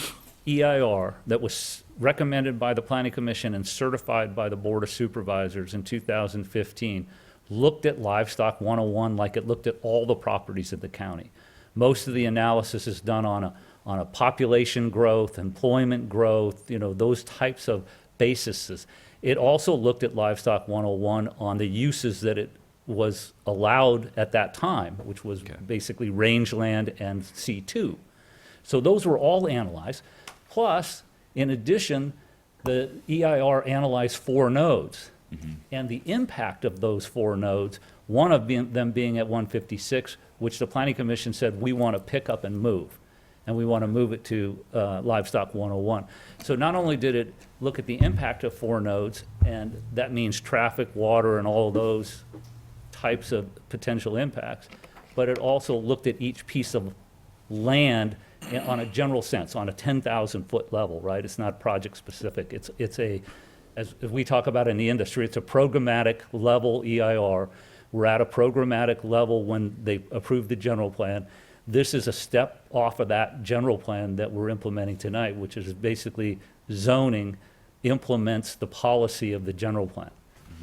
EIR that was recommended by the Planning Commission and certified by the Board of Supervisors in 2015 looked at Livestock 101 like it looked at all the properties in the county. Most of the analysis is done on a population growth, employment growth, those types of bases. It also looked at Livestock 101 on the uses that it was allowed at that time, which was basically rangeland and C2. So those were all analyzed. Plus, in addition, the EIR analyzed 4 nodes. And the impact of those 4 nodes, one of them being at 156, which the Planning Commission said we want to pick up and move. And we want to move it to Livestock 101. So not only did it look at the impact of 4 nodes, and that means traffic, water, and all of those types of potential impacts, but it also looked at each piece of land on a general sense, on a 10,000-foot level, right? It's not project specific. It's as we talk about in the industry, it's a programmatic level EIR. We're at a programmatic level when they approved the general plan. This is a step off of that general plan that we're implementing tonight, which is basically zoning implements the policy of the general plan.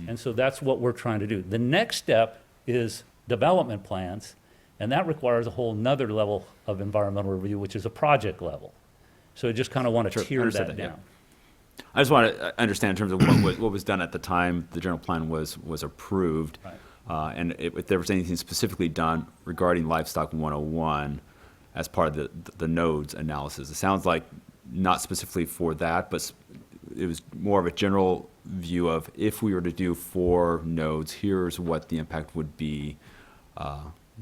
And so that's what we're trying to do. The next step is development plans, and that requires a whole nother level of environmental review, which is a project level. So I just kind of want to tier that down. I just want to understand in terms of what was done at the time the general plan was approved. Right. And if there was anything specifically done regarding Livestock 101 as part of the nodes analysis. It sounds like not specifically for that, but it was more of a general view of if we were to do 4 nodes, here's what the impact would be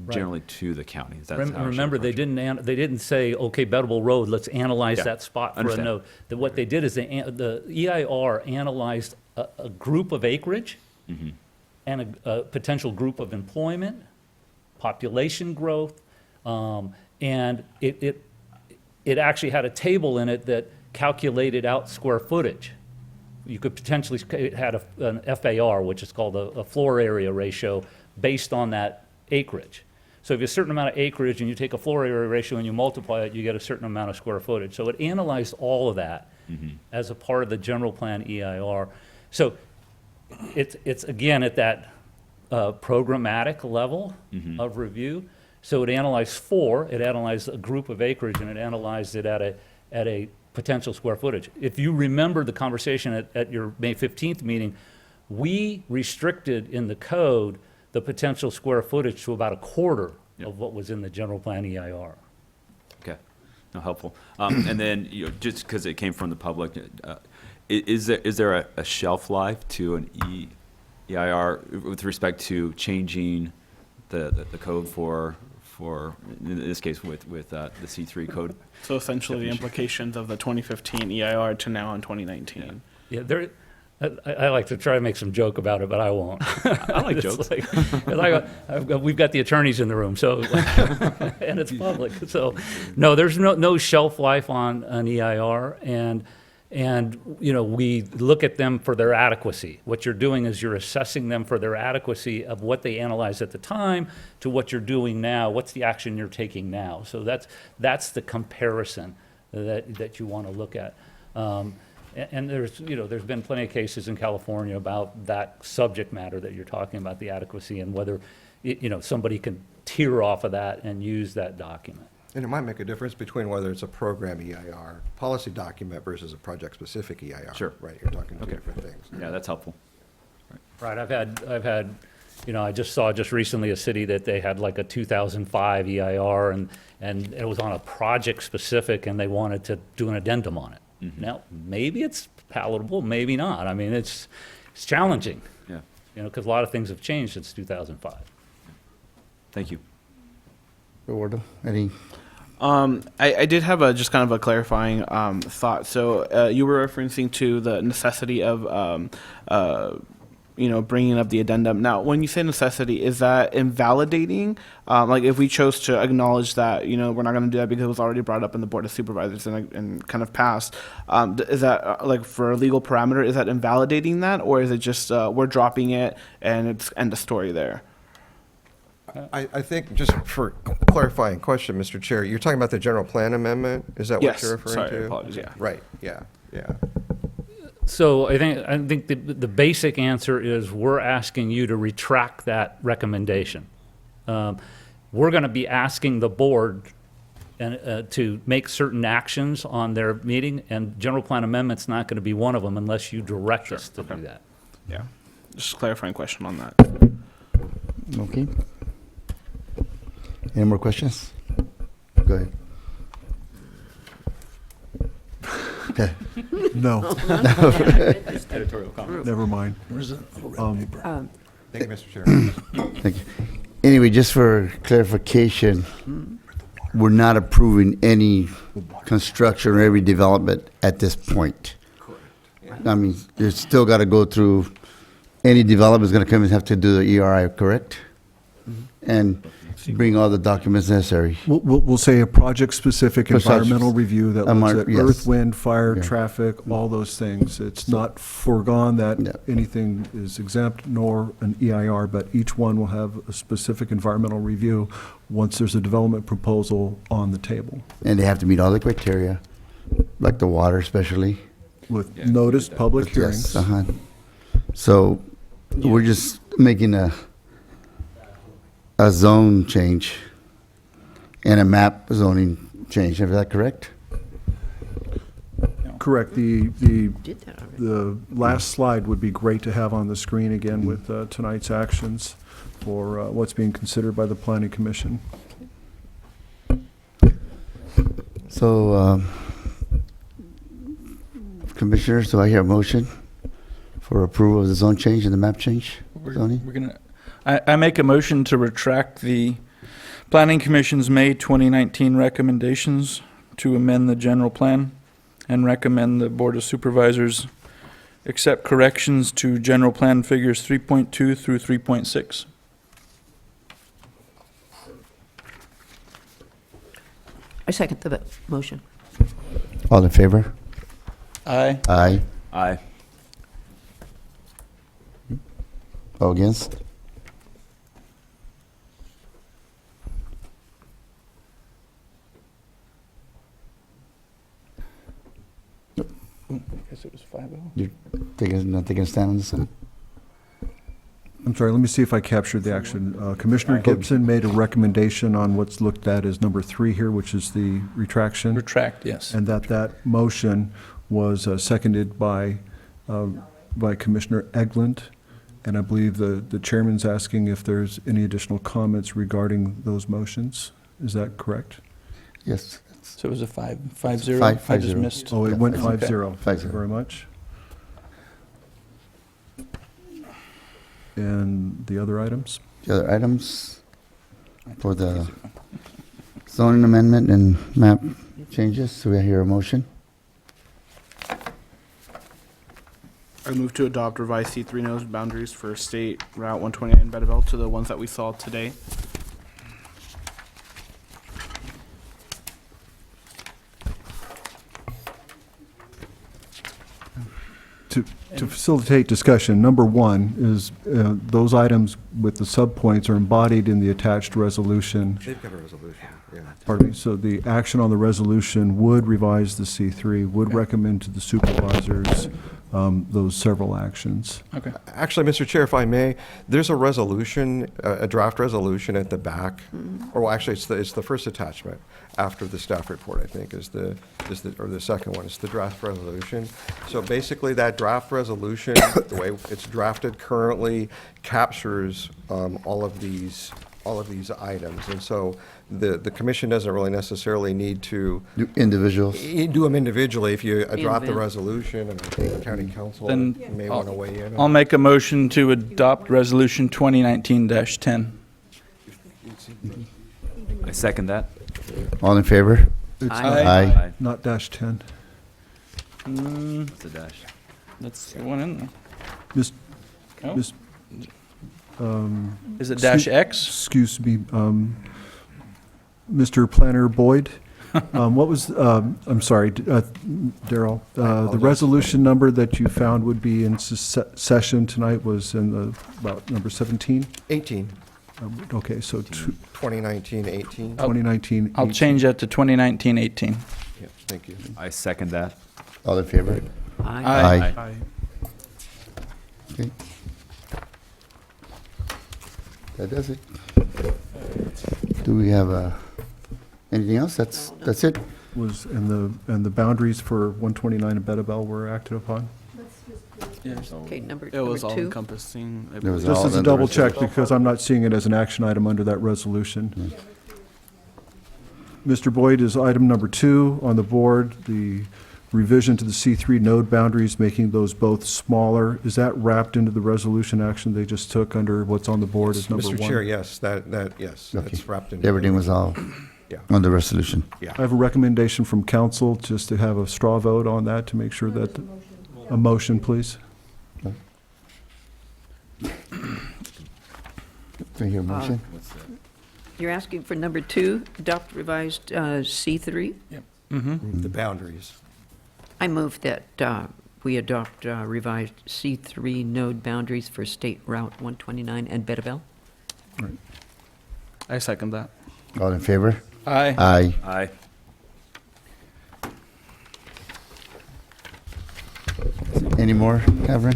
generally to the county. Remember, they didn't say, okay, Bettable Road, let's analyze that spot for a node. What they did is the EIR analyzed a group of acreage and a potential group of employment, population growth, and it actually had a table in it that calculated out square footage. You could potentially, it had an FAR, which is called a floor area ratio, based on that acreage. So if you have a certain amount of acreage and you take a floor area ratio and you multiply it, you get a certain amount of square footage. So it analyzed all of that as a part of the general plan EIR. So it's again at that programmatic level of review. So it analyzed 4, it analyzed a group of acreage, and it analyzed it at a potential square footage. If you remember the conversation at your May 15th meeting, we restricted in the code the potential square footage to about a quarter of what was in the general plan EIR. Okay, no, helpful. And then just because it came from the public, is there a shelf life to an EIR with respect to changing the code for in this case with the C3 code? So essentially the implications of the 2015 EIR to now in 2019. Yeah, I like to try to make some joke about it, but I won't. I like jokes. We've got the attorneys in the room, so and it's public. So no, there's no shelf life on an EIR, and we look at them for their adequacy. What you're doing is you're assessing them for their adequacy of what they analyzed at the time to what you're doing now. What's the action you're taking now? So that's the comparison that you want to look at. And there's been plenty of cases in California about that subject matter that you're talking about, the adequacy, and whether somebody can tier off of that and use that document. And it might make a difference between whether it's a program EIR, policy document versus a project-specific EIR. Sure. Right, you're talking two different things. Yeah, that's helpful. Right, I've had, I just saw recently a city that they had like a 2005 EIR and it was on a project specific and they wanted to do an addendum on it. Now, maybe it's palatable, maybe not. I mean, it's challenging. Yeah. Because a lot of things have changed since 2005. Thank you. Eduardo, any? I did have just kind of a clarifying thought. So you were referencing to the necessity of bringing up the addendum. Now, when you say necessity, is that invalidating? Like if we chose to acknowledge that, we're not going to do that because it was already brought up in the Board of Supervisors and kind of passed, is that like for a legal parameter, is that invalidating that? Or is it just we're dropping it and it's end of story there? I think, just for clarifying question, Mr. Chair, you're talking about the general plan amendment? Is that what you're referring to? Sorry, apologies, yeah. Right, yeah. So I think the basic answer is we're asking you to retract that recommendation. We're going to be asking the board to make certain actions on their meeting, and general plan amendment's not going to be one of them unless you direct us to do that. Yeah. Just a clarifying question on that. Okay. Any more questions? Go ahead. Okay. No. Editorial comment. Never mind. Where's the Thank you, Mr. Chairman. Thank you. Anyway, just for clarification, we're not approving any construction or every development at this point. I mean, you still got to go through, any development is going to come and have to do the ERI, correct? And bring all the documents necessary. We'll say a project-specific Project- environmental review that looks at yes. earth, wind, fire, Yeah. traffic, all those things. It's not foregone that anything is exempt, nor an EIR, but each one will have a specific environmental review once there's a development proposal on the table. And they have to meet all the criteria, like the water especially. With noticed public Yes, hearings. So we're just making a zone change and a map zoning change. Is that correct? Correct. The last slide would be great to have on the screen again with tonight's actions for what's being considered by the Planning Commission. So, Commissioners, do I hear a motion for approval of the zone change and the map change zoning? We're gonna, I make a motion to retract the Planning Commission's May 2019 recommendations to amend the general plan and recommend the Board of Supervisors accept corrections to general plan figures 3.2 through 3.6. I second the motion. All in favor? Aye. Aye. Aye. All against? Guess it was 5-0. You're not taking a stand on this one? I'm sorry, let me see if I captured the action. Commissioner Gibson made a recommendation on what's looked at as number 3 here, which is the retraction. Retract, yes. And that motion was seconded by Commissioner Eglund. And I believe the chairman's asking if there's any additional comments regarding those motions. Is that correct? Yes. So it was a 5-0. 5-0. I just missed. Oh, it went Okay. 5-0. Thank you 5-0. very much. And the other items? The other items for the zoning amendment and map changes, so we hear a motion. I move to adopt revised C3 nose boundaries for State Route 129 Bedeville to the ones that we saw today. To facilitate discussion, number 1 is those items with the subpoints are embodied in the attached resolution. They've got a resolution, yeah. Pardon me, so the action on the resolution would revise the C3, would recommend to the supervisors those several actions. Okay. Actually, Mr. Chair, if I may, there's a resolution, a draft resolution at the back, or well, actually, it's the first attachment after the staff report, I think, is the second one. It's the draft resolution. So basically, that draft resolution, the way it's drafted currently, captures all of these items, and so the commission doesn't really necessarily need to Individuals. do them individually. If you adopt the Invent. resolution, and I think county council Then may want to weigh in. I'll make a motion to adopt Resolution 2019-10. I second that. All in favor? It's Aye. not dash 10. It's a dash. That's the one in there. Mis- Oh. mis- Is it dash X? Excuse me, Mr. Planner Boyd, what was, I'm sorry, Darrell, the resolution number that you found would be in session tonight was in about number 17? 18, Okay, so 2019-18. 2019. I'll change that to 2019-18. Yeah, thank you. I second that. All in favor? Aye. Aye. Okay. That does it. Do we have anything else? That's it? And the boundaries for 129 and Bettabel were acted upon? Okay, number It was all two. encompassing. There was Just all as a under double check, resolution. because I'm not seeing it as an action item under that resolution. Mr. Boyd is item number 2 on the board, the revision to the C3 node boundaries, making those both smaller. Is that wrapped into the resolution action they just took under what's on the board as number 1? Mr. Chair, yes, yes, Okay. that's wrapped into. Everything was all Yeah. on the resolution. Yeah. I have a recommendation from council just to have a straw vote on that to make sure that, a motion, please. Do I hear a motion? You're asking for number 2, adopt revised C3? The boundaries. I move that we adopt revised C3 node boundaries for State Route 129 and Bettabel. I second that. All in favor? Aye. Aye. Aye. Any more, Catherine?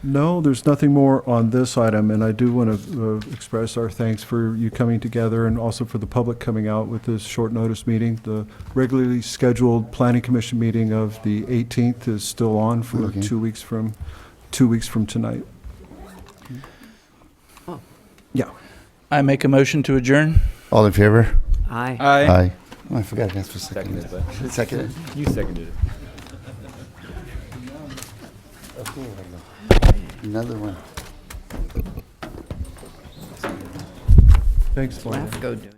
No, there's nothing more on this item, and I do want to express our thanks for you coming together and also for the public coming out with this short notice meeting. The regularly scheduled planning commission meeting of the 18th is still on for Okay. 2 weeks from tonight. Oh. Yeah. I make a motion to adjourn. All in favor? Aye. Aye. Oh, I forgot to ask for second. Seconded, Second. You seconded it. Another one. Thanks, Lorna. Go do.